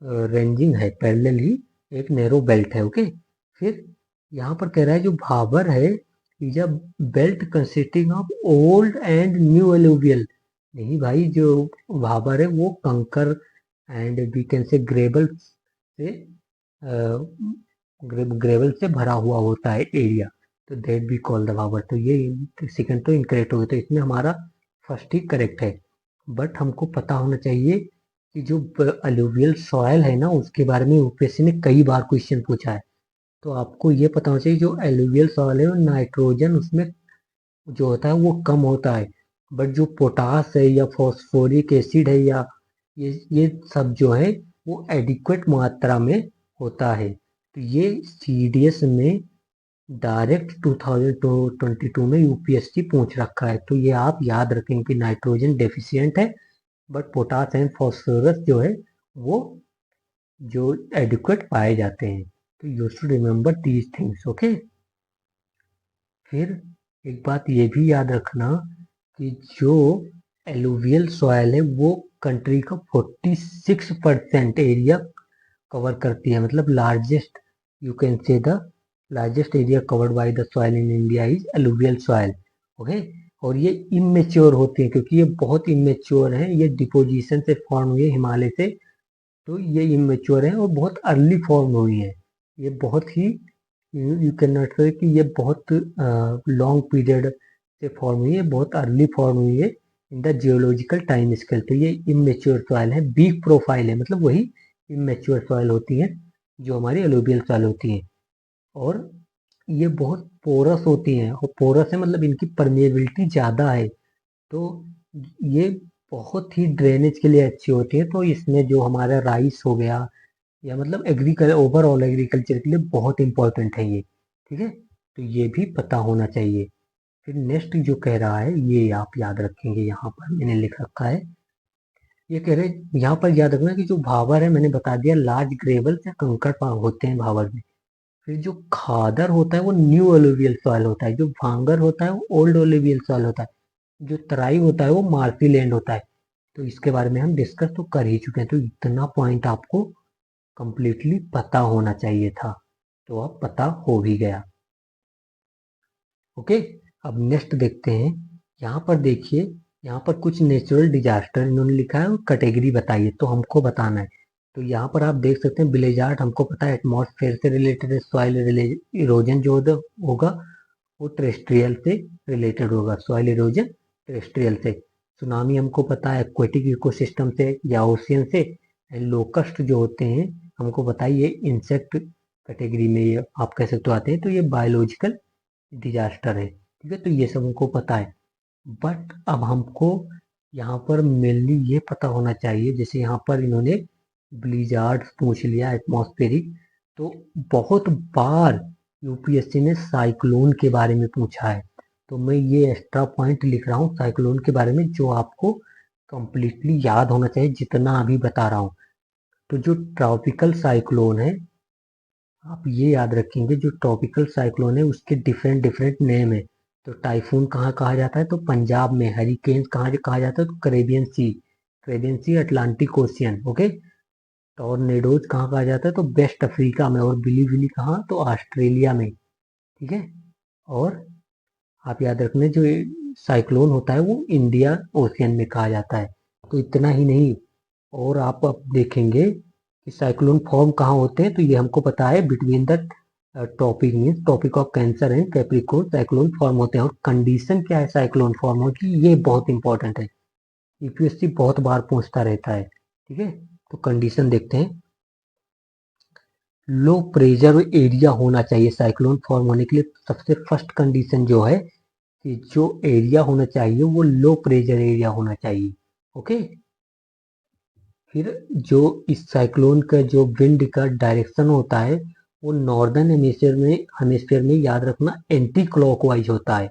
रेंजिंग है, पैरेलल ही एक नैरो बेल्ट है। ओके, फिर यहाँ पर कह रहा है जो भाबर है is a belt consisting of old and new alluvial. नहीं भाई, जो भाबर है वो kankar and we can say gravel say gravel से भरा हुआ होता है एरिया, तो that we call the Bhabar. तो ये सेकंड तो इनकरेक्ट हो गया, तो इसमें हमारा फर्स्ट ही करेक्ट है। बट हमको पता होना चाहिए कि जो अलुवियल सॉयल है ना, उसके बारे में यूपीएससी ने कई बार क्वेश्चन पूछा है। तो आपको ये पता होना चाहिए जो एलुवियल सॉइल है, नाइट्रोजन उसमें जो होता है वो कम होता है। बट जो पोटास है या फॉस्फोरिक एसिड है या ये सब जो है वो एडिक्वेट मात्रा में होता है। तो ये सीडीएस में डायरेक्ट 2022 में यूपीएससी पूछ रखा है, तो ये आप याद रखें कि नाइट्रोजन डेफिशिएंट है, बट पोटास एंड फॉस्फोरस जो है वो जो एडिक्वेट पाए जाते हैं। तो you should remember these things. Okay, फिर एक बात ये भी याद रखना कि जो एलुवियल सॉयल है वो कंट्री का 46% एरिया कवर करती है, मतलब लार्जेस्ट, यू कैन से the largest area covered by the soil in India is alluvial soil. Okay, और ये इमेच्योर होती है क्योंकि ये बहुत इमेच्योर है, ये डिपोजिशन से फॉर्म हुए हिमालय से, तो ये इमेच्योर है और बहुत अर्ली फॉर्म हुई है। ये बहुत ही, यू कैन नॉट से कि ये बहुत लॉन्ग पीरियड से फॉर्म हुई है, बहुत अर्ली फॉर्म हुई है in the geological time scale. तो ये इमेच्योर सॉइल है, वीक प्रोफाइल है, मतलब वही इमेच्योर सॉइल होती है जो हमारी एलुवियल सॉइल होती है। और ये बहुत पोरस होती हैं, और पोरस है मतलब इनकी परमेबिलिटी ज़्यादा है, तो ये बहुत ही ड्रेनेज के लिए अच्छी होती है। तो इसमें जो हमारा राइस हो गया या मतलब एग्रीकल्चर, ओवरऑल एग्रीकल्चर के लिए बहुत इंपॉर्टेंट है ये, ठीक है। तो ये भी पता होना चाहिए। फिर नेक्स्ट जो कह रहा है ये आप याद रखेंगे, यहाँ पर मैंने लिख रखा है। ये कह रहे यहाँ पर याद रखना कि जो भावर है मैंने बता दिया लार्ज ग्रेवल या कंकड़ होते हैं भावर में। फिर जो खादर होता है वो न्यू एलुवियल सॉइल होता है, जो भांगर होता है वो ओल्ड एलुवियल सॉइल होता है, जो तराई होता है वो मार्सी लैंड होता है। तो इसके बारे में हम डिस्कस तो कर ही चुके हैं, तो इतना पॉइंट आपको कंप्लीटली पता होना चाहिए था, तो अब पता हो भी गया। ओके। अब नेक्स्ट देखते हैं, यहाँ पर देखिए, यहाँ पर कुछ नेचुरल डिजास्टर इन्होंने लिखा है और कैटेगरी बताइए, तो हमको बताना है। तो यहाँ पर आप देख सकते हैं ब्लेजार्ड हमको पता है एटमॉस्फेयर से रिलेटेड है, सॉइल इरोजन जो होगा वो टेरेस्ट्रियल से रिलेटेड होगा, सॉइल इरोजन टेरेस्ट्रियल से। सुनामी हमको पता है एक्वेटिक इकोसिस्टम से या ओशियन से। लोकस्ट जो होते हैं हमको पता है ये इंसेक्ट कैटेगरी में ये आप कह सकते हो आते हैं, तो ये बायोलॉजिकल डिजास्टर है, ठीक है। तो ये सब हमको पता है, बट अब हमको यहाँ पर मेनली ये पता होना चाहिए, जैसे यहाँ पर इन्होंने ब्लिजार्ड पूछ लिया, एटमॉस्फेरिक, तो बहुत बार यूपीएससी ने साइक्लोन के बारे में पूछा है, तो मैं ये एक्स्ट्रा पॉइंट लिख रहा हूँ साइक्लोन के बारे में, जो आपको कंप्लीटली याद होना चाहिए जितना अभी बता रहा हूँ। तो जो ट्रॉपिकल साइक्लोन है, आप ये याद रखेंगे, जो ट्रॉपिकल साइक्लोन है उसके डिफरेंट डिफरेंट नेम है। तो टाइफून कहाँ कहा जाता है, तो पंजाब में। हरिकेन कहाँ कहा जाता है, तो Caribbean sea Atlantic ocean, okay. Tornadoes कहाँ कहा जाता है, तो वेस्ट अफ्रीका में। और बिली विली कहाँ, तो ऑस्ट्रेलिया में, ठीक है। और आप याद रखना, जो साइक्लोन होता है वो इंडिया ओशियन में कहा जाता है। तो इतना ही नहीं, और आप अब देखेंगे कि साइक्लोन फॉर्म कहाँ होते हैं, तो ये हमको पता है between the topic means topic of cancer and Capricorn cyclone form होते हैं। और कंडीशन क्या है साइक्लोन फॉर्म होने की, ये बहुत इंपॉर्टेंट है, यूपीएससी बहुत बार पूछता रहता है, ठीक है। तो कंडीशन देखते हैं, लो प्रेशर एरिया होना चाहिए साइक्लोन फॉर्म होने के लिए। सबसे फर्स्ट कंडीशन जो है कि जो एरिया होना चाहिए वो लो प्रेशर एरिया होना चाहिए, ओके। फिर जो इस साइक्लोन का जो विंड का डायरेक्शन होता है वो नॉर्दर्न हेमिस्फीयर में याद रखना एंटी क्लॉकवाइज होता है,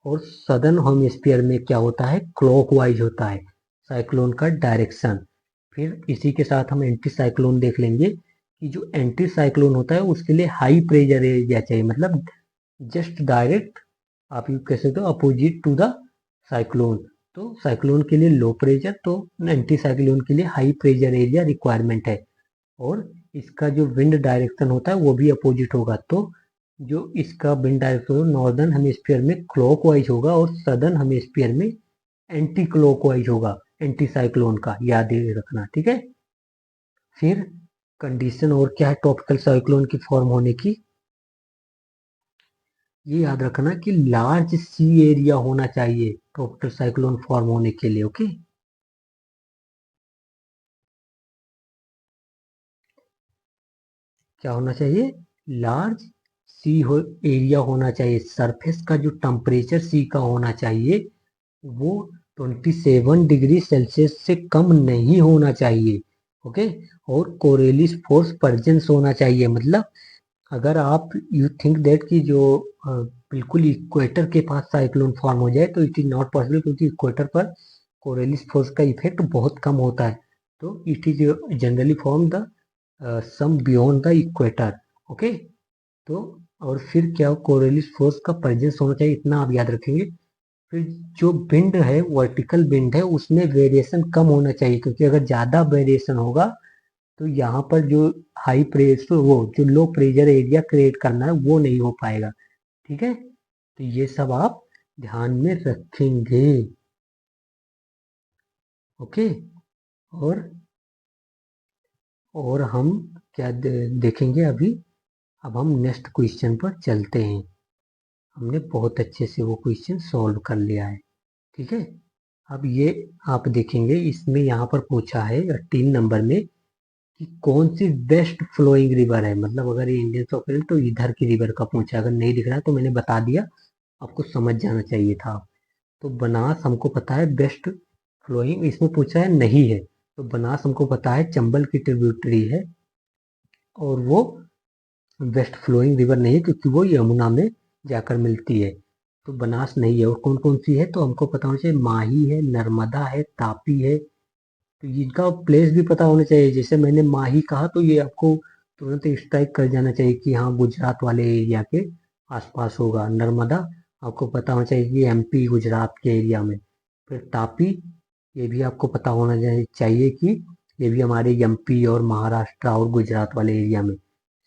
और सदर्न हेमिस्फीयर में क्या होता है, क्लॉकवाइज होता है साइक्लोन का डायरेक्शन। फिर इसी के साथ हम एंटी साइक्लोन देख लेंगे कि जो एंटी साइक्लोन होता है उसके लिए हाई प्रेशर एरिया चाहिए, मतलब जस्ट डायरेक्ट आप यू कह सकते हो अपोजिट टू द साइक्लोन। तो साइक्लोन के लिए लो प्रेशर, तो एंटी साइक्लोन के लिए हाई प्रेशर एरिया रिक्वायरमेंट है। और इसका जो विंड डायरेक्शन होता है वो भी अपोजिट होगा, तो जो इसका विंड डायरेक्शन नॉर्दर्न हेमिस्फीयर में क्लॉकवाइज होगा और सदर्न हेमिस्फीयर में एंटी क्लॉकवाइज होगा एंटी साइक्लोन का, याद रखना, ठीक है। फिर कंडीशन और क्या है ट्रॉपिकल साइक्लोन की फॉर्म होने की, ये याद रखना कि लार्ज सी एरिया होना चाहिए ट्रॉपिकल साइक्लोन फॉर्म होने के लिए, ओके। क्या होना चाहिए, लार्ज सी एरिया होना चाहिए। सरफेस का जो टेम्परेचर सी का होना चाहिए वो 27 डिग्री सेल्सियस से कम नहीं होना चाहिए, ओके। और कोरेलिस फोर्स परजेंस होना चाहिए, मतलब अगर आप यू थिंक दैट कि जो बिल्कुल इक्वेटर के पास साइक्लोन फॉर्म हो जाए, तो इट इज नॉट पॉसिबल, क्योंकि इक्वेटर पर कोरेलिस फोर्स का इफेक्ट बहुत कम होता है। तो it is generally form the some beyond the equator, okay. तो और फिर क्या कोरेलिस फोर्स का प्रेजेंस होना चाहिए, इतना आप याद रखेंगे। फिर जो विंड है वर्टिकल विंड है उसमें वेरिएशन कम होना चाहिए, क्योंकि अगर ज़्यादा वेरिएशन होगा तो यहाँ पर जो हाई प्रेशर वो जो लो प्रेशर एरिया क्रिएट करना है वो नहीं हो पाएगा, ठीक है। तो ये सब आप ध्यान में रखेंगे, ओके। और हम क्या देखेंगे अभी, अब हम नेक्स्ट क्वेश्चन पर चलते हैं। हमने बहुत अच्छे से वो क्वेश्चन सॉल्व कर लिया है, ठीक है। अब ये आप देखेंगे, इसमें यहाँ पर पूछा है 3 नंबर में कि कौन सी वेस्ट फ्लोइंग रिवर है, मतलब अगर ये इंडियन सॉफ्टवेयर तो इधर की रिवर का पूछा, अगर नहीं दिख रहा तो मैंने बता दिया, आपको समझ जाना चाहिए था। तो बनास हमको पता है वेस्ट फ्लोइंग, इसमें पूछा है नहीं है, तो बनास हमको पता है चंबल की ट्रिब्यूटरी है, और वो वेस्ट फ्लोइंग रिवर नहीं है क्योंकि वो यमुना में जाकर मिलती है। तो बनास नहीं है, और कौन कौन सी है, तो हमको पता होना चाहिए माही है, नर्मदा है, तापी है। तो इनका प्लेस भी पता होना चाहिए, जैसे मैंने माही कहा तो ये आपको तुरंत स्ट्राइक कर जाना चाहिए कि हाँ गुजरात वाले एरिया के आसपास होगा। नर्मदा आपको पता होना चाहिए कि एमपी गुजरात के एरिया में। फिर तापी, ये भी आपको पता होना चाहिए कि ये भी हमारे एमपी और महाराष्ट्र और गुजरात वाले एरिया में।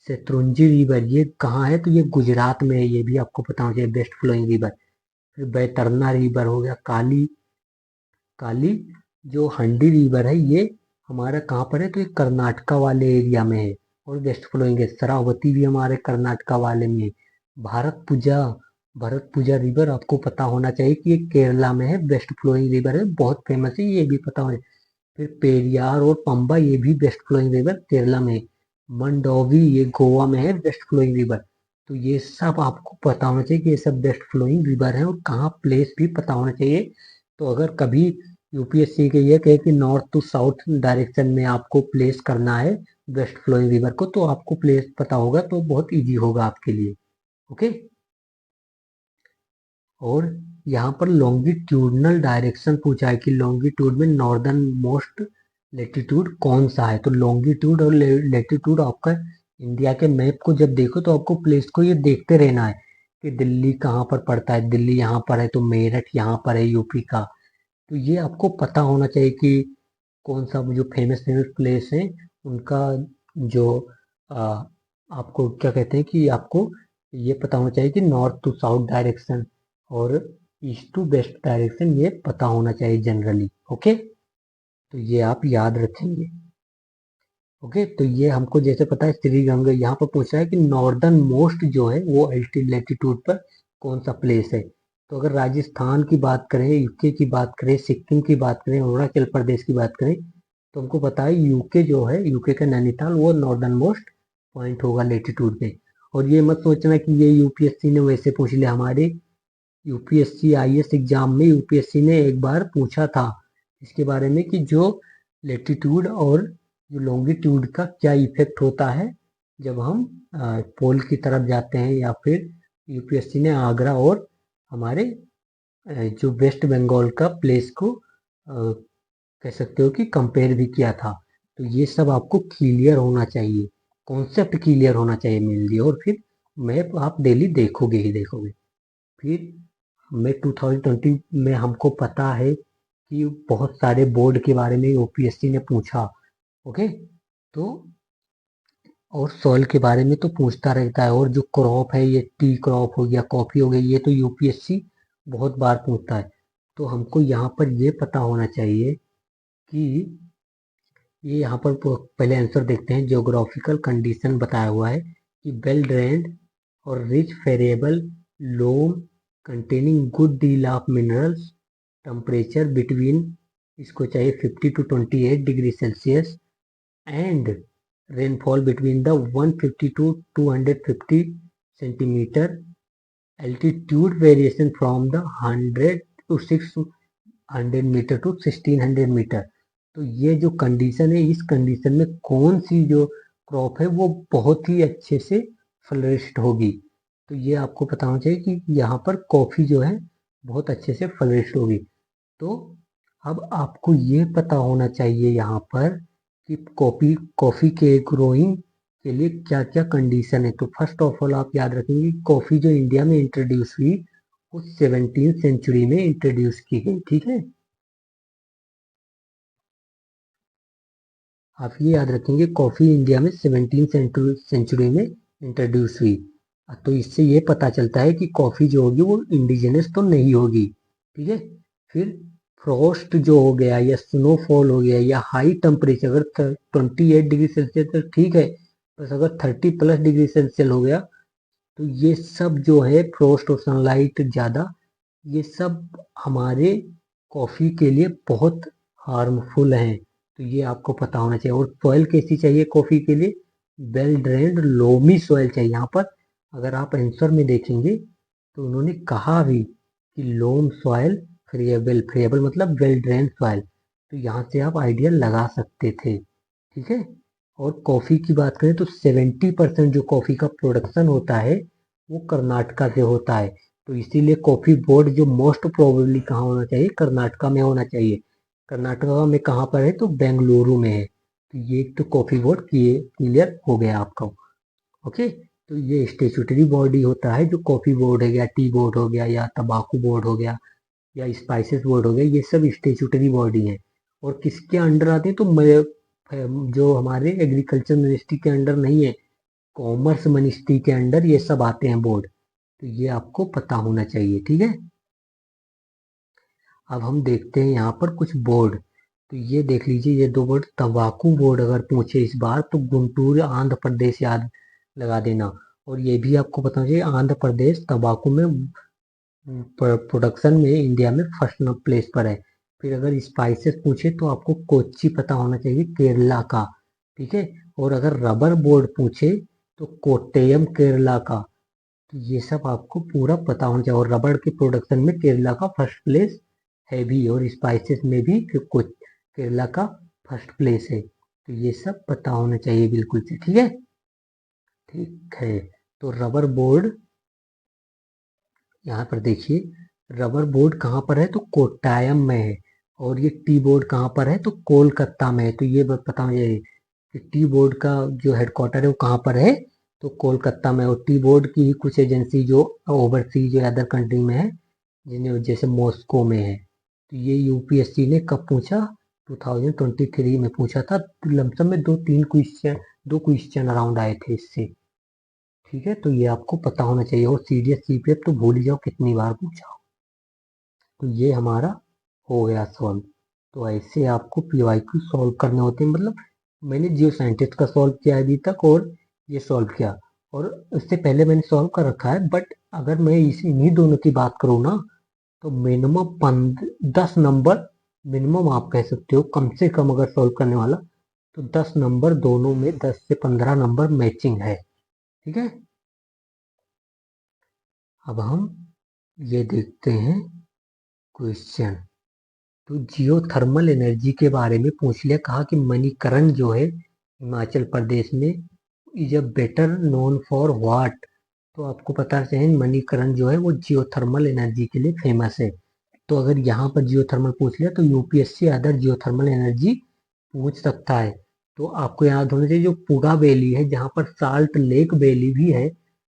शत्रुंजी रिवर ये कहाँ है? तो ये गुजरात में है, ये भी आपको पता होना चाहिए, बेस्ट फ्लोइंग रिवर। फिर बैतरना रिवर हो गया, काली काली जो हंडी रिवर है ये हमारा कहाँ पर है? तो ये कर्नाटका वाले एरिया में है और वेस्ट फ्लोइंग है। शरावती भी हमारे कर्नाटका वाले में है। भारतपुजा भरतपुजा रिवर आपको पता होना चाहिए कि ये केरला में है, वेस्ट फ्लोइंग रिवर है, बहुत फेमस है, ये भी पता होना। फिर पेरियार और पंबा ये भी वेस्ट फ्लोइंग रिवर केरला में है। मंडोवी ये गोवा में है, वेस्ट फ्लोइंग रिवर। तो ये सब आपको पता होना चाहिए कि ये सब वेस्ट फ्लोइंग रिवर है, और कहाँ प्लेस भी पता होना चाहिए। तो अगर कभी यूपीएससी के ये कहे कि नॉर्थ टू साउथ डायरेक्शन में आपको प्लेस करना है वेस्ट फ्लोइंग रिवर को, तो आपको प्लेस पता होगा तो बहुत इजी होगा आपके लिए। ओके। और यहाँ पर लॉन्गिट्यूडनल डायरेक्शन पूछा है कि लॉन्गिट्यूड में नॉर्दर्न मोस्ट लेटीट्यूड कौन सा है। तो लॉन्गिट्यूड और लेटीट्यूड आपका इंडिया के मैप को जब देखो तो आपको प्लेस को ये देखते रहना है कि दिल्ली कहाँ पर पड़ता है। दिल्ली यहाँ पर है तो मेरठ यहाँ पर है यूपी का। तो ये आपको पता होना चाहिए कि कौन सा जो फेमस फेमस प्लेस है उनका जो आ, आपको क्या कहते हैं कि आपको ये पता होना चाहिए कि नॉर्थ टू साउथ डायरेक्शन और ईस्ट टू वेस्ट डायरेक्शन ये पता होना चाहिए जनरली। ओके, तो ये आप याद रखेंगे। ओके, तो ये हमको जैसे पता है श्रीगंगा यहाँ पर पूछा है कि नॉर्दर्न मोस्ट जो है वो लेटीट्यूड पर कौन सा प्लेस है। तो अगर राजस्थान की बात करें, यूके की बात करें, सिक्किम की बात करें, अरुणाचल प्रदेश की बात करें, तो हमको पता है यूके जो है, यूके का नैनीताल वो नॉर्दर्न मोस्ट पॉइंट होगा लेटीट्यूड पे। और ये मत सोचना कि ये यूपीएससी ने वैसे पूछ लिया। हमारे यूपीएससी आईएएस एग्जाम में यूपीएससी ने एक बार पूछा था इसके बारे में कि जो लेटीट्यूड और जो लॉन्गिट्यूड का क्या इफेक्ट होता है जब हम पोल की तरफ जाते हैं, या फिर यूपीएससी ने आगरा और हमारे जो वेस्ट बंगाल का प्लेस को कह सकते हो कि कंपेयर भी किया था। तो ये सब आपको क्लियर होना चाहिए, कॉन्सेप्ट क्लियर होना चाहिए मेनली, और फिर मैप आप डेली देखोगे ही देखोगे। फिर हमें 2020 में हमको पता है कि बहुत सारे बोर्ड के बारे में यूपीएससी ने पूछा। ओके, तो और सॉइल के बारे में तो पूछता रहता है, और जो क्रॉप है ये टी क्रॉप हो गया, कॉफी हो गई, ये तो यूपीएससी बहुत बार पूछता है। तो हमको यहाँ पर ये पता होना चाहिए कि ये यहाँ पर पहले आंसर देखते हैं। ज्योग्राफिकल कंडीशन बताया हुआ है कि वेल ड्रेन्ड और rich variable loam containing good deal of minerals, temperature between इसको चाहिए 50 to 28 degree Celsius, and rainfall between the 150 to 250 centimetre, altitude variation from the 100 to 600 metre to 1600 metre. तो ये जो कंडीशन है, इस कंडीशन में कौन सी जो क्रॉप है वो बहुत ही अच्छे से फ्लरिश्ड होगी। तो ये आपको पता होना चाहिए कि यहाँ पर कॉफ़ी जो है बहुत अच्छे से फ्लरिश्ड होगी। तो अब आपको ये पता होना चाहिए यहाँ पर कि कॉफ़ी के ग्रोइंग के लिए क्या क्या कंडीशन है। तो फर्स्ट ऑफ ऑल आप याद रखेंगे कॉफ़ी जो इंडिया में इंट्रोड्यूस हुई वो 17th सेंचुरी में इंट्रोड्यूस की गई। ठीक है, आप ये याद रखेंगे कॉफ़ी इंडिया में 17th सेंचुरी में इंट्रोड्यूस हुई। तो इससे ये पता चलता है कि कॉफ़ी जो होगी वो इंडिजिनस तो नहीं होगी। ठीक है, फिर फ्रॉस्ट जो हो गया या स्नोफॉल हो गया या हाई टेम्परेचर, अगर 28 डिग्री सेल्सियस तो ठीक है, बस अगर 30 प्लस डिग्री सेल्सियस हो गया तो ये सब जो है फ्रोस्ट और सनलाइट ज़्यादा, ये सब हमारे कॉफ़ी के लिए बहुत हार्मफुल हैं। तो ये आपको पता होना चाहिए। और सॉइल कैसी चाहिए कॉफ़ी के लिए? वेल ड्रेन्ड लोमी सॉइल चाहिए। यहाँ पर अगर आप आंसर में देखेंगे तो उन्होंने कहा भी कि लोम सॉइल फ्रिएबल, फ्रिएबल मतलब वेल ड्रेन सॉइल। तो यहाँ से आप आइडिया लगा सकते थे। ठीक है, और कॉफ़ी की बात करें तो 70% जो कॉफ़ी का प्रोडक्शन होता है वो कर्नाटका से होता है। तो इसीलिए कॉफ़ी बोर्ड जो मोस्ट प्रोबेबली कहाँ होना चाहिए? कर्नाटका में होना चाहिए। कर्नाटका में कहाँ पर है? तो बेंगलुरु में है। तो ये तो कॉफ़ी बोर्ड क्लियर हो गया आपका। ओके, तो ये स्टेचुटरी बॉडी होता है जो कॉफ़ी बोर्ड हो गया, टी बोर्ड हो गया, या तंबाकू बोर्ड हो गया, या स्पाइसेस बोर्ड हो गया, ये सब स्टेचुटरी बॉडी है। और किसके अंडर आते हैं? तो जो हमारे एग्रीकल्चर मिनिस्ट्री के अंडर नहीं है, कॉमर्स मिनिस्ट्री के अंडर ये सब आते हैं बोर्ड, तो ये आपको पता होना चाहिए, ठीक है। अब हम देखते हैं यहाँ पर कुछ बोर्ड, तो ये देख लीजिए, ये दो बोर्ड, तंबाकू बोर्ड अगर पूछे इस बार तो गुंटूर आंध्र प्रदेश याद लगा देना। और ये भी आपको पता होना चाहिए, आंध्र प्रदेश तंबाकू में प्रोडक्शन में इंडिया में फर्स्ट प्लेस पर है। फिर अगर स्पाइसेस पूछे तो आपको कोच्चि पता होना चाहिए, केरला का, ठीक है। और अगर रबर बोर्ड पूछे तो कोट्टयम केरला का। तो ये सब आपको पूरा पता होना चाहिए, और रबर के प्रोडक्शन में केरला का फर्स्ट प्लेस है भी, और स्पाइसेस में भी केरला का फर्स्ट प्लेस है। तो ये सब पता होना चाहिए बिल्कुल से, ठीक है। ठीक है, तो रबर बोर्ड यहाँ पर देखिए, रबर बोर्ड कहाँ पर है तो कोट्टायम में है, और ये टी बोर्ड कहाँ पर है तो कोलकाता में है। तो ये पता होना चाहिए कि टी बोर्ड का जो हेडक्वार्टर है वो कहाँ पर है तो कोलकाता में, और टी बोर्ड की ही कुछ एजेंसी जो ओवरसीज जो अदर कंट्री में है, जिन्हें जैसे मॉस्को में है। तो ये यूपीएससी ने कब पूछा, 2023 में पूछा था, लमसम में दो क्वेश्चन अराउंड आए थे इससे, ठीक है। तो ये आपको पता होना चाहिए, और सीडीएस सीपीएफ तो भूल ही जाओ कितनी बार पूछा हो। तो ये हमारा हो गया सॉल्व। तो ऐसे आपको पीवाईक्यू सॉल्व करने होते हैं, मतलब मैंने जियो साइंटिस्ट का सॉल्व किया है अभी तक, और ये सॉल्व किया, और इससे पहले मैंने सॉल्व कर रखा है। बट अगर मैं इन्हीं दोनों की बात करूँ ना, तो मिनिमम 10 नंबर, मिनिमम आप कह सकते हो कम से कम, अगर सॉल्व करने वाला तो 10 नंबर दोनों में, 10 से 15 नंबर मैचिंग है, ठीक है। अब हम ये देखते हैं क्वेश्चन। तो जियोथर्मल एनर्जी के बारे में पूछ लिया, कहा कि मणिकरण जो है हिमाचल प्रदेश में is a better known for what. तो आपको पता चाहिए मणिकरण जो है वो जियोथर्मल एनर्जी के लिए फेमस है। तो अगर यहाँ पर जियोथर्मल पूछ लिया तो यूपीएससी अदर जियोथर्मल एनर्जी पूछ सकता है। तो आपको याद होना चाहिए, जो पुगा वैली है जहाँ पर साल्ट लेक वैली भी है,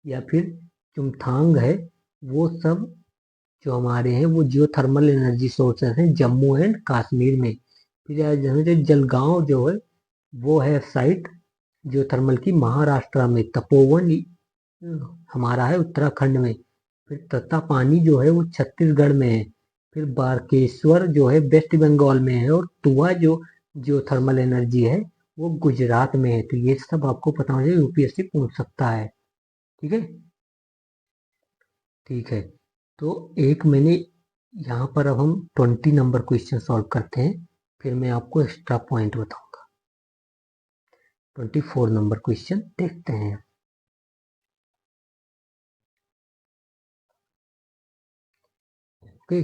या फिर चुमथांग है, वो सब जो हमारे हैं वो जियोथर्मल एनर्जी सोर्सेस हैं जम्मू एंड कश्मीर में। फिर याद रखना चाहिए, जलगांव जो है वो है साइट जियोथर्मल की महाराष्ट्र में, तपोवन हमारा है उत्तराखंड में। फिर तत्तापानी जो है वो छत्तीसगढ़ में है। फिर बारकेश्वर जो है वेस्ट बंगाल में है, और तुआ जो जियोथर्मल एनर्जी है वो गुजरात में है। तो ये सब आपको पता होना चाहिए, यूपीएससी पूछ सकता है, ठीक है। ठीक है, तो एक मैंने यहाँ पर, अब हम 20 नंबर क्वेश्चन सॉल्व करते हैं, फिर मैं आपको एक्स्ट्रा पॉइंट बताऊंगा। 24 नंबर क्वेश्चन देखते हैं। ओके,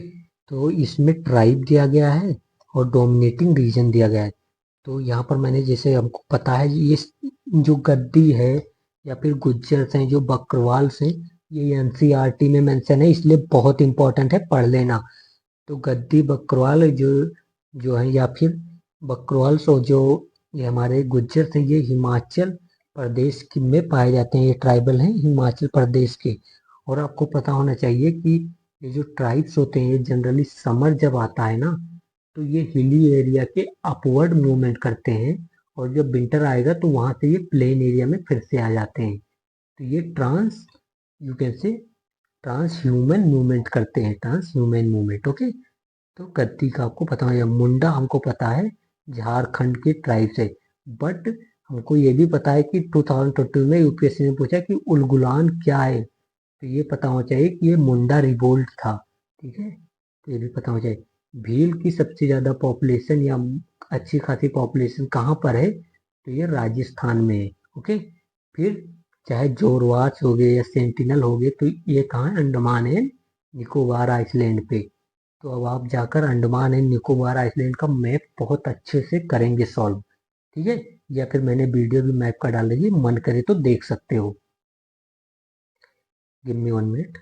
तो इसमें ट्राइब दिया गया है और डोमिनेटिंग रीजन दिया गया है। तो यहाँ पर मैंने, जैसे हमको पता है ये जो गद्दी है या फिर गुज्जर्स हैं, जो बकरवाल्स हैं, ये एनसीईआरटी में मेंशन है, इसलिए बहुत इंपॉर्टेंट है, पढ़ लेना। तो गद्दी बकरवाल जो जो है, या फिर बकरवाल्स, और जो ये हमारे गुज्जर हैं, ये हिमाचल प्रदेश में पाए जाते हैं, ये ट्राइबल हैं हिमाचल प्रदेश के। और आपको पता होना चाहिए कि ये जो ट्राइब्स होते हैं, ये जनरली समर जब आता है ना, तो ये हिली एरिया के अपवर्ड मूवमेंट करते हैं, और जब विंटर आएगा तो वहां से ये प्लेन एरिया में फिर से आ जाते हैं। तो ये you can say trans human movement करते हैं, ट्रांस ह्यूमन मूवमेंट, ओके। तो गद्दी का आपको पता है, मुंडा हमको पता है झारखंड की ट्राइब से। बट हमको ये भी पता है कि 2022 में यूपीएससी ने पूछा कि उलगुलान क्या है, तो ये पता होना चाहिए कि ये मुंडा रिवोल्ट था, ठीक है। तो ये भी पता होना चाहिए। भील की सबसे ज्यादा पॉपुलेशन या अच्छी खासी पॉपुलेशन कहाँ पर है, तो ये राजस्थान में है, ओके। फिर चाहे जोरवाच हो गए या सेंटिनल हो गए, तो ये कहाँ है, अंडमान एंड निकोबार आइसलैंड पे। तो अब आप जाकर अंडमान एंड निकोबार आइसलैंड का मैप बहुत अच्छे से करेंगे सॉल्व, ठीक है। या फिर मैंने वीडियो भी मैप का डाल दी, मन करे तो देख सकते हो। Give me 1 minute.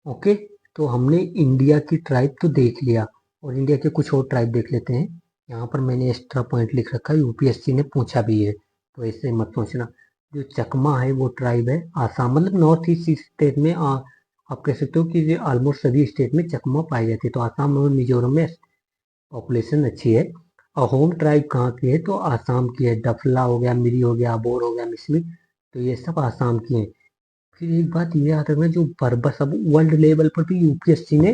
ओके, तो हमने इंडिया की ट्राइब तो देख लिया, और इंडिया के कुछ और ट्राइब देख लेते हैं। यहाँ पर मैंने एक्स्ट्रा पॉइंट लिख रखा है, यूपीएससी ने पूछा भी है, तो ऐसे मत सोचना। जो चकमा है वो ट्राइब है आसाम, मतलब नॉर्थ ईस्ट स्टेट में, आप कह सकते हो कि ये ऑलमोस्ट सभी स्टेट में चकमा पाई जाती है। तो आसाम और मिजोरम में पॉपुलेशन अच्छी है। अहोम ट्राइब कहाँ की है? तो आसाम की है। डफला हो गया, मिरी हो गया, बोर हो गया, मिसमी, तो ये सब आसाम की हैं। फिर एक बात ये याद रखना, जो बर्बर सब वर्ल्ड लेवल पर भी यूपीएससी ने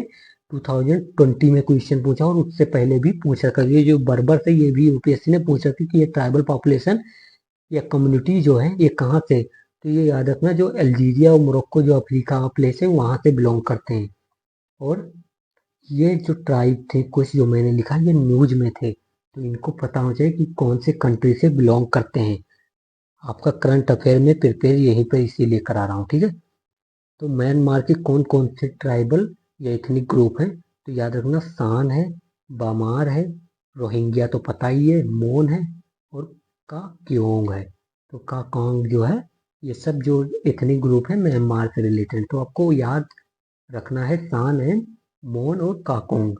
2020 में क्वेश्चन पूछा और उससे पहले भी पूछा कर, ये जो बर्बर थे ये भी यूपीएससी ने पूछा थी कि ये ट्राइबल पॉपुलेशन या कम्युनिटी जो है ये कहाँ से, तो ये याद रखना जो अल्जीरिया और मोरक्को जो अफ्रीका का प्लेस है वहां से बिलोंग करते हैं। और ये जो ट्राइब थे कुछ जो मैंने लिखा ये न्यूज में थे, तो इनको पता हो जाए कि कौन से कंट्री से बिलोंग करते हैं। आपका करंट अफेयर में प्रिपेयर यहीं पर इसीलिए करा रहा हूँ, ठीक है। तो म्यांमार के कौन कौन से ट्राइबल या एथनिक ग्रुप हैं? तो याद रखना सांड है, बामार है, रोहिंग्या तो पता ही है, मोन है, और काक्योंग है। तो काकोंग जो है ये सब जो एथनिक ग्रुप है म्यांमार से रिलेटेड, तो आपको याद रखना है सांड है, मोन और काकोंग।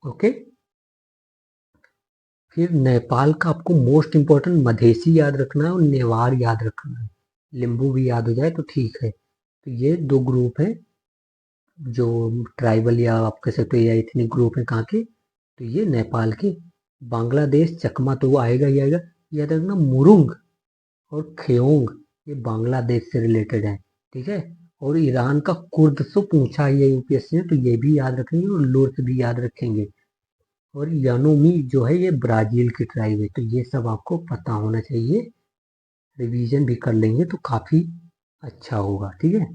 ओके। फिर नेपाल का आपको मोस्ट इम्पोर्टेंट मधेसी याद रखना है और नेवार याद रखना है। लिम्बू भी याद हो जाए तो ठीक है। तो ये दो ग्रुप है जो ट्राइबल या आप कह सकते हो या इथनिक ग्रुप है कहाँ के, तो ये नेपाल के। बांग्लादेश चकमा तो वो आएगा ही आएगा। याद रखना मुरुंग और खेओंग ये बांग्लादेश से रिलेटेड है, ठीक है। और ईरान का कुर्द से पूछा है ये यूपीएससी ने, तो ये भी याद रखेंगे और लुर्स भी याद रखेंगे। और यानोमी जो है ये ब्राजील की ट्राइब है, तो ये सब आपको पता होना चाहिए। रिवीजन भी कर लेंगे तो काफी अच्छा होगा, ठीक है।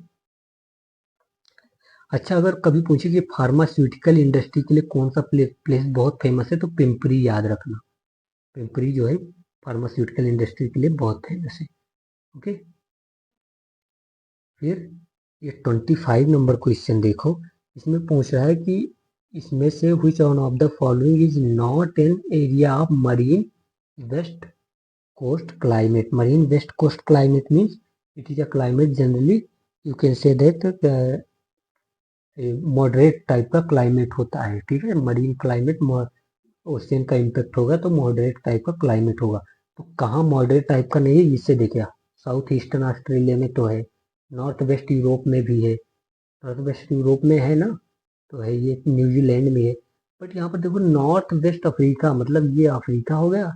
अच्छा, अगर कभी पूछे कि फार्मास्यूटिकल इंडस्ट्री के लिए कौन सा प्लेस बहुत फेमस है, तो पिंपरी याद रखना। पिंपरी जो है फार्मास्यूटिकल इंडस्ट्री के लिए बहुत फेमस है। ओके। फिर ये 25 नंबर क्वेश्चन देखो, इसमें पूछ रहा है कि इसमें से which one of the following is not an area of marine west coast climate. Marine west coast climate means it is a climate generally you can say that moderate type का climate होता है, ठीक है। Marine climate ocean का impact होगा तो moderate type का climate होगा। तो कहाँ मॉडरेट टाइप का नहीं है इससे देखिए, साउथ ईस्टर्न ऑस्ट्रेलिया में तो है, नॉर्थ वेस्ट यूरोप में भी है, नॉर्थ वेस्ट यूरोप में है ना, तो है ये न्यूजीलैंड में है। बट यहाँ पर देखो नॉर्थ वेस्ट अफ्रीका, मतलब ये अफ्रीका हो गया,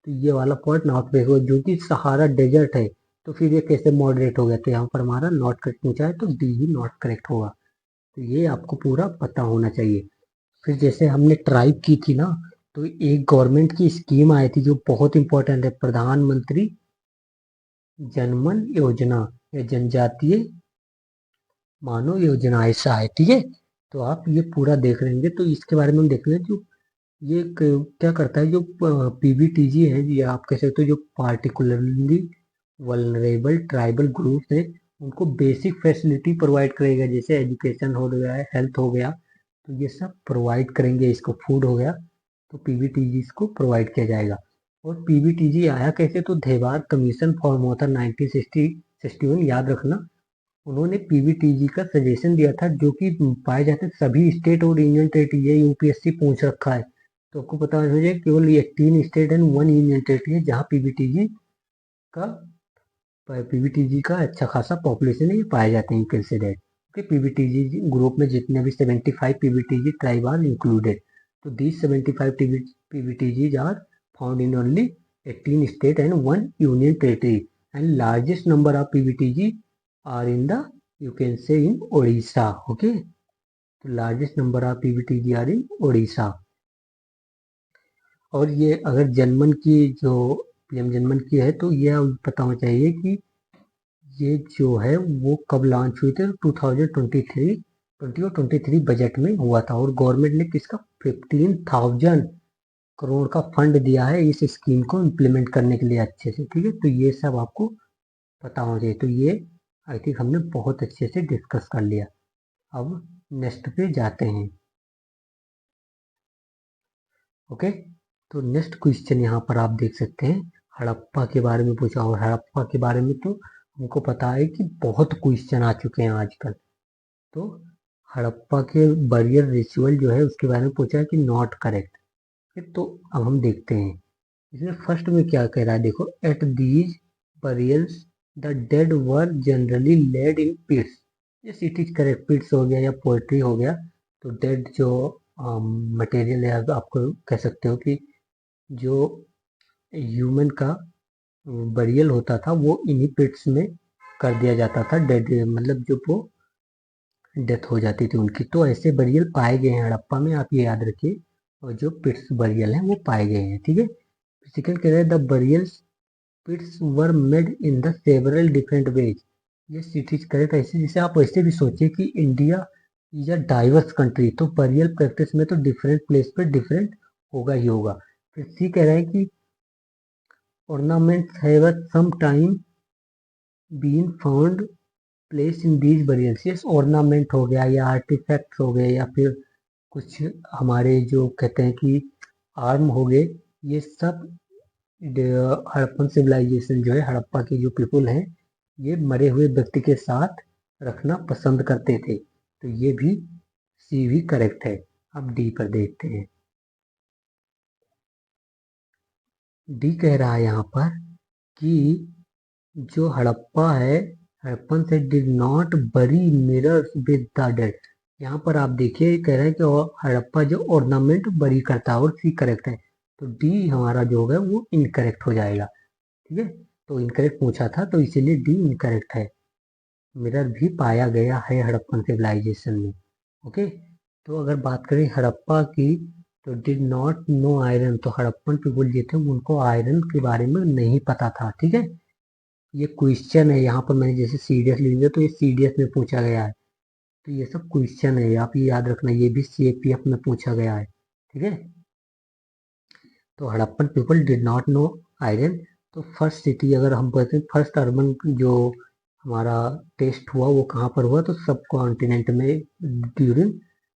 तो ये वाला पॉइंट नॉर्थ वेस्ट हो जो कि सहारा डेजर्ट है, तो फिर ये कैसे मॉडरेट हो गया? तो यहाँ पर हमारा नॉट करेक्ट पूछा है तो डी ही नॉट करेक्ट होगा। तो ये आपको पूरा पता होना चाहिए। फिर जैसे हमने ट्राइब की थी ना, तो एक गवर्नमेंट की स्कीम आई थी जो बहुत इंपॉर्टेंट है, प्रधानमंत्री जनमन योजना या जनजातीय मानव योजना ऐसा है, ठीक है। तो आप ये पूरा देख लेंगे तो इसके बारे में हम देख लेंगे जो ये क्या करता है, जो पीबीटीजी है या आप कह सकते हो जो पार्टिकुलरली वल्नरेबल ट्राइबल ग्रुप्स हैं उनको बेसिक फैसिलिटी प्रोवाइड करेगा, जैसे एजुकेशन हो गया, हेल्थ हो गया, तो ये सब प्रोवाइड करेंगे। इसको फूड हो गया तो पीबीटीजी को प्रोवाइड किया जाएगा। और पीबीटीजी आया कैसे? तो धेवार कमीशन फॉर्म हुआ था 1961, याद रखना। उन्होंने पीबीटीजी का सजेशन दिया था जो कि पाए जाते सभी स्टेट और यूनियन टेरिटरी, ये यूपीएससी पूछ रखा है तो आपको पता होना चाहिए केवल ये 3 स्टेट एंड 1 यूनियन टेरिटरी है जहाँ का पीबीटीजी का अच्छा खासा पॉपुलेशन है, ये पाए जाते हैं कंसिडर्ड कि पीबीटीजी ग्रुप में जितने भी 75 पीबीटीजी ट्राइब आर इंक्लूडेड। तो these 75 PBTG are found in only 18 state and 1 union territory and largest number of PBTG are in the you can say in Odisha. Okay, तो largest number of PBTG are in Odisha. और ये अगर जनमन की जो PM जनमन की है तो ये पता होना चाहिए कि ये जो है वो कब लॉन्च हुई थी, 2023 20 और 23 बजट में हुआ था। और गवर्नमेंट ने किसका 15,000 करोड़ का फंड दिया है इस स्कीम को इम्प्लीमेंट करने के लिए अच्छे से, ठीक है। तो ये सब आपको पता होना चाहिए। तो ये आई थिंक हमने बहुत अच्छे से डिस्कस कर लिया। अब नेक्स्ट पे जाते हैं। ओके, तो नेक्स्ट क्वेश्चन यहाँ पर आप देख सकते हैं, हड़प्पा के बारे में पूछा। और हड़प्पा के बारे में तो हमको पता है कि बहुत क्वेश्चन आ चुके हैं आजकल। तो हड़प्पा के बरियर रिचुअल जो है उसके बारे में पूछा है कि नॉट करेक्ट। तो अब हम देखते हैं इसमें फर्स्ट में क्या कह रहा है, देखो at these burials the dead were generally laid in pits. Yes it is correct, pits हो गया या पोल्ट्री हो गया, तो डेड जो मटेरियल, या आपको कह सकते हो कि जो ह्यूमन का बरियल होता था वो इन्हीं पिट्स में कर दिया जाता था, डेड मतलब जब वो डेथ हो जाती थी उनकी। तो ऐसे बरियल पाए गए हैं हड़प्पा में, आप ये याद रखिए। और जो पिट्स बरियल हैं वो पाए गए हैं, ठीक है। सेकंड कह रहे हैं the burials pits were made in the several different ways. ये सिटीज करेक्ट। ऐसे जैसे आप ऐसे भी सोचिए कि India is a diverse country, तो बरियल प्रैक्टिस में तो डिफरेंट प्लेस पे डिफरेंट होगा ही होगा। फिर सी कह रहे हैं कि ornaments have at some time been found place in these burials। yes, ornament हो गया या artifacts हो गए या फिर कुछ हमारे जो कहते हैं कि आर्म हो गए, ये सब हड़प्पन सिविलाइजेशन जो है, हड़प्पा के जो पीपुल हैं, ये मरे हुए व्यक्ति के साथ रखना पसंद करते थे। तो ये भी सी भी करेक्ट है। अब डी पर देखते हैं। डी कह रहा है यहाँ पर कि जो हड़प्पा है, हड़प्पन से डिड नॉट बरी मिरर्स विद द डेड। यहाँ पर आप देखिए कह रहे हैं कि हड़प्पा जो ऑर्नामेंट बरी करता है, और सी करेक्ट है। तो डी हमारा जो होगा वो इनकरेक्ट हो जाएगा, ठीक है। तो इनकरेक्ट पूछा था तो इसीलिए डी इनकरेक्ट है। मिरर भी पाया गया है हड़प्पन सिविलाइजेशन में। ओके। तो अगर बात करें हड़प्पा की, तो डिड नॉट नो आयरन, तो हड़प्पन पीपल जो थे उनको आयरन के बारे में नहीं पता था, ठीक है। ये क्वेश्चन है, यहाँ पर मैंने जैसे सीडीएस ले लिया तो ये सीडीएस में पूछा गया है। तो ये सब क्वेश्चन है, आप ये याद रखना, ये भी सीएपीएफ में पूछा गया है, ठीक है। तो Harappan people did not know iron. तो फर्स्ट सिटी अगर हम बोलते हैं, फर्स्ट अर्बन जो हमारा टेस्ट हुआ वो कहाँ पर हुआ, तो सब कॉन्टिनेंट में, ड्यूरिंग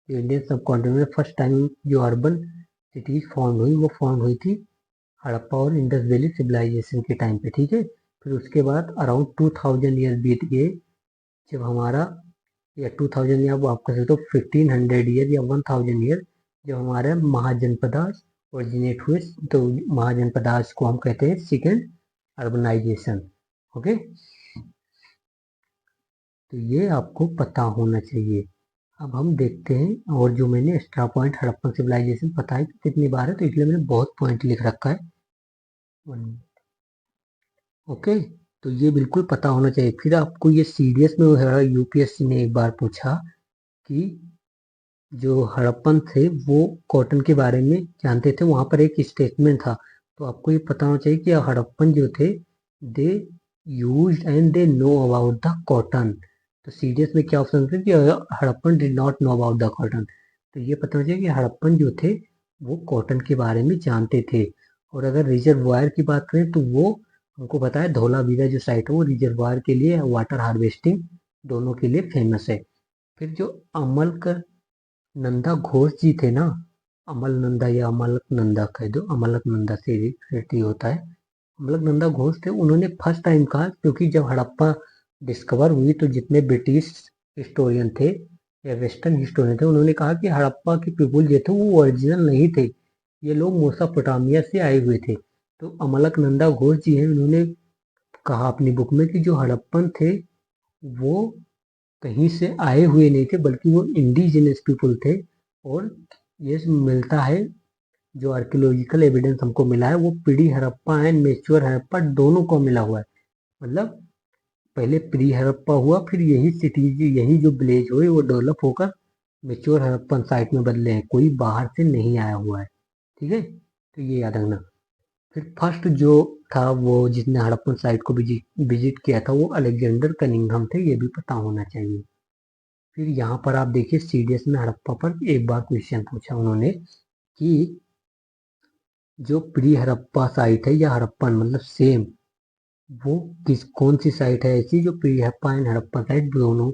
इंडियन सब कॉन्टिनेंट में फर्स्ट टाइम जो अर्बन सिटीज फाउंड हुई वो फाउंड हुई थी हड़प्पा और इंडस वैली सिविलाइजेशन के टाइम पे, ठीक है। फिर उसके बाद अराउंड 2000 ईयर बीत गए, जब हमारा, या 2000 या वो आप कह सकते हो 1500 ईयर या 1000 ईयर, जब हमारे महाजनपदास ओरिजिनेट हुए। तो महाजनपदास को हम कहते हैं सेकेंड अर्बनाइजेशन। ओके। तो ये आपको पता होना चाहिए। अब हम देखते हैं, और जो मैंने एक्स्ट्रा पॉइंट हड़प्पन सिविलाइजेशन पता है कितनी बार है, तो इसलिए मैंने बहुत पॉइंट लिख रखा है। ओके। तो ये बिल्कुल पता होना चाहिए। फिर आपको ये सीडीएस में यूपीएससी ने एक बार पूछा कि जो हड़प्पन थे वो कॉटन के बारे में जानते थे, वहां पर एक स्टेटमेंट था। तो आपको ये पता होना चाहिए कि हड़प्पन जो थे, they used and they know about the cotton. तो सीडीएस में क्या ऑप्शन थे कि Harappan did not know about the cotton. तो ये पता होना चाहिए कि हड़प्पन जो थे वो कॉटन के बारे में जानते थे। और अगर रिजर्वायर की बात करें तो वो हमको पता है धौलावीरा जो साइट है वो रिजर्वायर के लिए, वाटर हार्वेस्टिंग दोनों के लिए फेमस है। फिर जो अमलक नंदा घोष जी थे ना, अमल नंदा या अमलक नंदा कह दो, अमलक नंदा से रिलेटेड होता है। अमलक नंदा घोष थे, उन्होंने फर्स्ट टाइम कहा, क्योंकि जब हड़प्पा डिस्कवर हुई तो जितने ब्रिटिश हिस्टोरियन थे या वेस्टर्न हिस्टोरियन थे, उन्होंने कहा कि हड़प्पा के पीपुल जो थे वो ओरिजिनल नहीं थे, ये लोग मेसोपोटामिया से आए हुए थे। तो अमलक नंदा घोष जी हैं, उन्होंने कहा अपनी बुक में कि जो हड़प्पन थे वो कहीं से आए हुए नहीं थे, बल्कि वो इंडिजिनस पीपुल थे। और ये मिलता है, जो आर्कियोलॉजिकल एविडेंस हमको मिला है वो pre Harappa and mature Harappa दोनों को मिला हुआ है। मतलब पहले प्री हड़प्पा हुआ, फिर यही सिटीज, यही जो विलेज हुए वो डेवलप होकर मेच्योर हड़प्पन साइट में बदले हैं, कोई बाहर से नहीं आया हुआ है, ठीक है। तो ये याद रखना। फिर फर्स्ट जो था वो जिसने हड़प्पन साइट को विजिट किया था वो अलेक्जेंडर कनिंघम थे, ये भी पता होना चाहिए। फिर यहाँ पर आप देखिए सीडीएस में हड़प्पा पर एक बार क्वेश्चन पूछा उन्होंने कि जो प्री हड़प्पा साइट है या हड़प्पन मतलब सेम, वो कौन सी साइट है ऐसी जो pre Harappa and Harappa site दोनों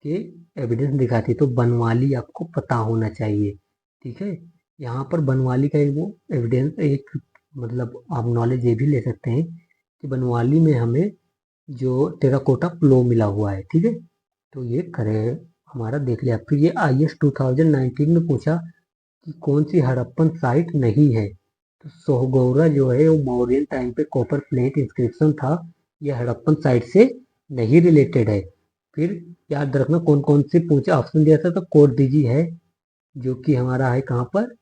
के एविडेंस दिखाती है। तो बनवाली आपको पता होना चाहिए, ठीक है। यहाँ पर बनवाली का एक वो एविडेंस, एक मतलब आप नॉलेज ये भी ले सकते हैं कि बनवाली में हमें जो टेराकोटा प्लो मिला हुआ है, ठीक है। तो ये करे हमारा देख लिया। फिर ये IS 2019 में पूछा कि कौन सी हड़प्पन साइट नहीं है। तो सोहगौरा जो है वो मौर्यन टाइम पे कॉपर प्लेट इंस्क्रिप्शन था, यह हड़प्पन साइट से नहीं रिलेटेड है। फिर याद रखना कौन कौन से पूछा, ऑप्शन दिया था तो कोट दीजिए है जो कि हमारा है कहाँ पर,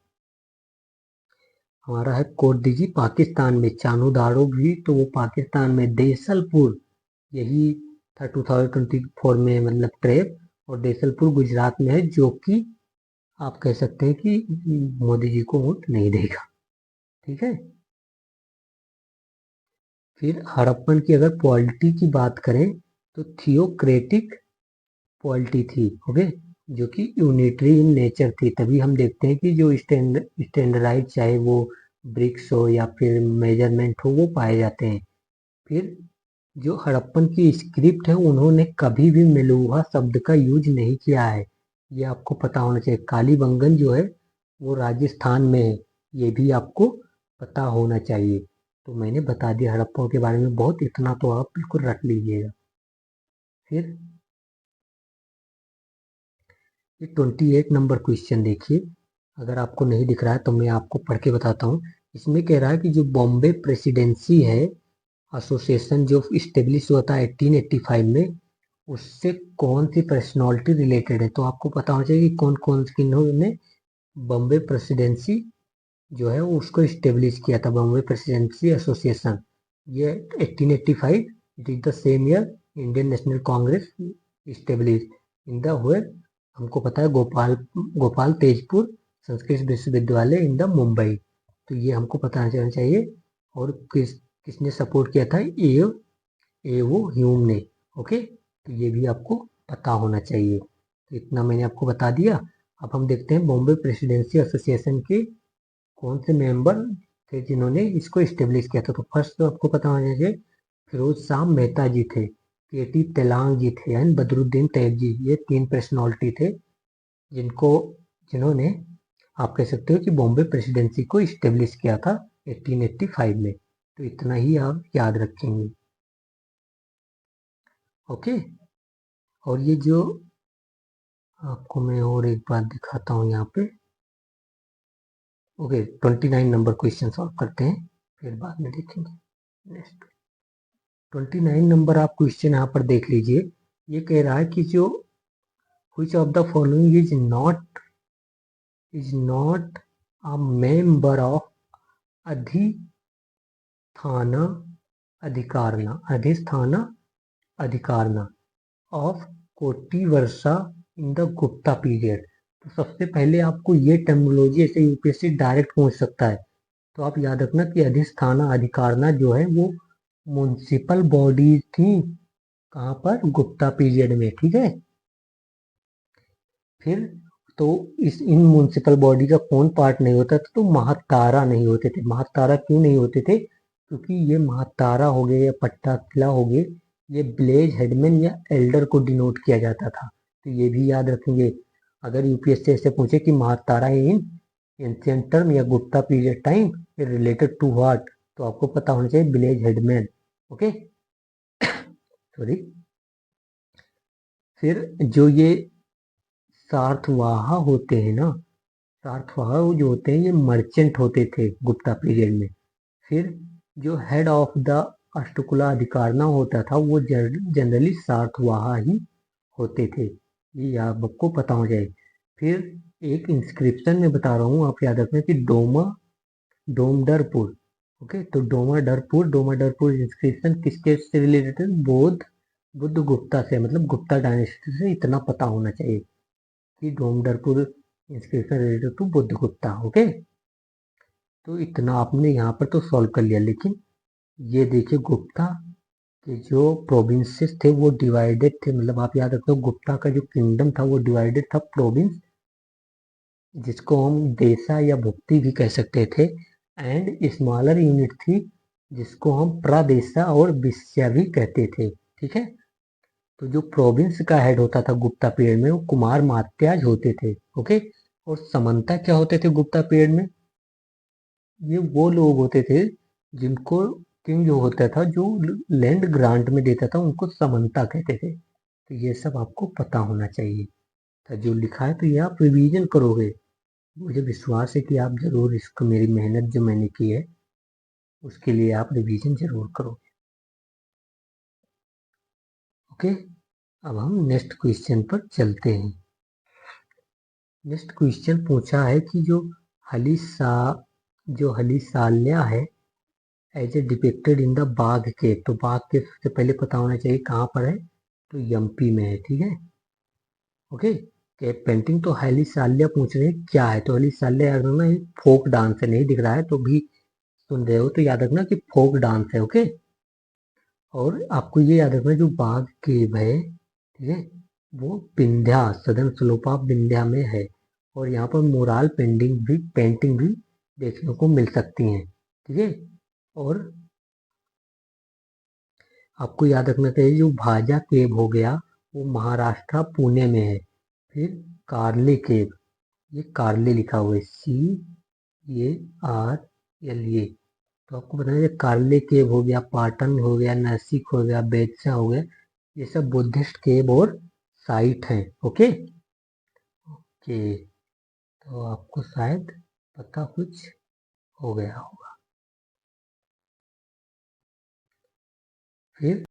हमारा है कोट दीजी पाकिस्तान में। चानूदारो भी तो वो पाकिस्तान में, देसलपुर यही था 2024 में मतलब ट्रेप, और देसलपुर गुजरात में है, जो कि आप कह सकते हैं कि मोदी जी को वोट नहीं देगा। ठीक है। फिर हड़प्पन की अगर पॉलिटी की बात करें तो थियोक्रेटिक पॉलिटी थी। ओके, जो कि यूनिटरी इन नेचर थी। तभी हम देखते हैं कि जो स्टैंडर्डाइज चाहे वो ब्रिक्स हो या फिर मेजरमेंट हो वो पाए जाते हैं। फिर जो हड़प्पन की स्क्रिप्ट है उन्होंने कभी भी मेलुहा शब्द का यूज नहीं किया है, ये आपको पता होना चाहिए। कालीबंगन जो है वो राजस्थान में है, ये भी आपको पता होना चाहिए। तो मैंने बता दिया हड़प्पा के बारे में बहुत, इतना तो आप बिल्कुल रख लीजिएगा। फिर ये 28 नंबर क्वेश्चन देखिए, अगर आपको नहीं दिख रहा है तो मैं आपको पढ़ के बताता हूँ। इसमें कह रहा है कि जो बॉम्बे प्रेसिडेंसी है एसोसिएशन जो इस्टेब्लिश हुआ था 1885 में, उससे कौन सी पर्सनालिटी रिलेटेड है। तो आपको पता होना चाहिए कि कौन कौन किन्होंने बॉम्बे प्रेसिडेंसी जो है वो उसको इस्टेब्लिश किया था, बॉम्बे प्रेसिडेंसी एसोसिएशन। ये 1885, it is the same year Indian national Congress establish in the हुए। हमको पता है गोपाल गोपाल तेजपुर संस्कृत विश्वविद्यालय इन द मुंबई। तो ये हमको पता होना चाहिए। और किसने सपोर्ट किया था, ए वो ह्यूम ने। ओके, तो ये भी आपको पता होना चाहिए। तो इतना मैंने आपको बता दिया। अब हम देखते हैं बॉम्बे प्रेसिडेंसी एसोसिएशन के कौन से मेंबर थे जिन्होंने इसको इस्टेब्लिश किया था। तो फर्स्ट तो आपको पता होना चाहिए फिरोज शाह मेहता जी थे, केटी तेलांग जी थे एंड बदरुद्दीन तैयब जी। ये तीन पर्सनालिटी थे जिनको जिन्होंने आप कह सकते हो कि बॉम्बे प्रेसिडेंसी को इस्टेब्लिश किया था 1885 में। तो इतना ही आप याद रखेंगे। ओके, और ये जो आपको मैं और एक बात दिखाता हूँ यहाँ पे। ओके, 29 नंबर क्वेश्चन सॉल्व करते हैं, फिर बाद में देखेंगे नेक्स्ट। 29 नंबर आप क्वेश्चन यहाँ पर देख लीजिए। ये कह रहा है कि जो which of the following is not a member of adhishthana adhishthana adhikarana of Kotivarsha in the Gupta period. तो सबसे पहले आपको ये टर्मिनोलॉजी ऐसे यूपीएससी डायरेक्ट पूछ सकता है। तो आप याद रखना कि अधिष्ठाना अधिकारना जो है वो म्युनिसिपल बॉडी थी कहाँ पर, गुप्ता पीरियड में। ठीक है। फिर तो इस इन म्युनिसिपल बॉडी का कौन पार्ट नहीं होता था, तो महातारा नहीं होते थे। महातारा क्यों नहीं होते थे, क्योंकि ये महातारा हो गए या पट्टा किला हो गए, ये विलेज हेडमैन या एल्डर को डिनोट किया जाता था। तो ये भी याद रखेंगे। अगर यूपीएससी से पूछे कि महातारा इन एंशिएंट टर्म या Gupta period time related to what, तो आपको पता होना चाहिए विलेज हेडमैन। Okay, sorry. फिर जो ये सार्थवाहा होते हैं ना, सार्थवाहा जो होते हैं ये मर्चेंट होते थे गुप्ता पीरियड में। फिर जो हेड ऑफ द अष्टकुला अधिकारना होता था वो जनरली सार्थवाहा ही होते थे, ये आपको पता हो जाए। फिर एक इंस्क्रिप्शन में बता रहा हूँ, आप याद रखना कि डोमडरपुर। ओके, तो डोमाडरपुर इंस्क्रिप्शन किसके से रिलेटेड है, बुद्ध गुप्ता से, मतलब गुप्ता डायनेस्टी से। इतना पता होना चाहिए कि Damodarpur inscription related to Budhagupta. Okay, तो इतना आपने यहाँ पर तो सॉल्व कर लिया। लेकिन ये देखिए गुप्ता के जो प्रोविंसेस थे वो डिवाइडेड थे, मतलब आप याद रखो गुप्ता का जो किंगडम था वो डिवाइडेड था प्रोविंस, जिसको हम देसा या भुक्ति भी कह सकते थे। एंड स्मॉलर यूनिट थी जिसको हम प्रदेशा और विस्या भी कहते थे। ठीक है। तो जो प्रोविंस का हेड होता था गुप्ता पीरियड में वो कुमार मात्याज होते थे। ओके, और समंता क्या होते थे गुप्ता पीरियड में, ये वो लोग होते थे जिनको किंग जो होता था जो लैंड ग्रांट में देता था उनको समंता कहते थे। तो ये सब आपको पता होना चाहिए था जो लिखा है। तो ये आप रिवीजन करोगे, मुझे विश्वास है कि आप जरूर इसको, मेरी मेहनत जो मैंने की है उसके लिए आप रिवीजन जरूर करोगे। ओके, अब हम नेक्स्ट क्वेश्चन पर चलते हैं। नेक्स्ट क्वेश्चन पूछा है कि हलीसा जो हलीसाल्या है as a depicted in the Bagh cave, तो बाघ केव सबसे पहले पता होना चाहिए कहाँ पर है, तो एमपी में है। ठीक है, ओके। केव पेंटिंग तो हलीसाल्या पूछ रहे हैं क्या है, तो हलीसाल्या याद रखना ये फोक डांस है, नहीं दिख रहा है तो भी सुन रहे हो तो याद रखना कि फोक डांस है, ओके। और आपको ये याद रखना जो बाघ केव है, ठीक है, वो Vindhya southern slope of Vindhya में है, और यहाँ पर मोराल पेंटिंग भी देखने को मिल सकती हैं। ठीक है, और आपको याद रखना चाहिए जो भाजा केव हो गया वो महाराष्ट्र पुणे में है। फिर कार्ले केव, ये कार्ले लिखा हुआ है, CARLA, तो आपको बताना है कार्ले केव हो गया, पाटन हो गया, नासिक हो गया, बेतसा हो गया, ये सब बुद्धिस्ट केव और साइट हैं। ओके ओके, तो आपको शायद पता कुछ हो गया होगा। फिर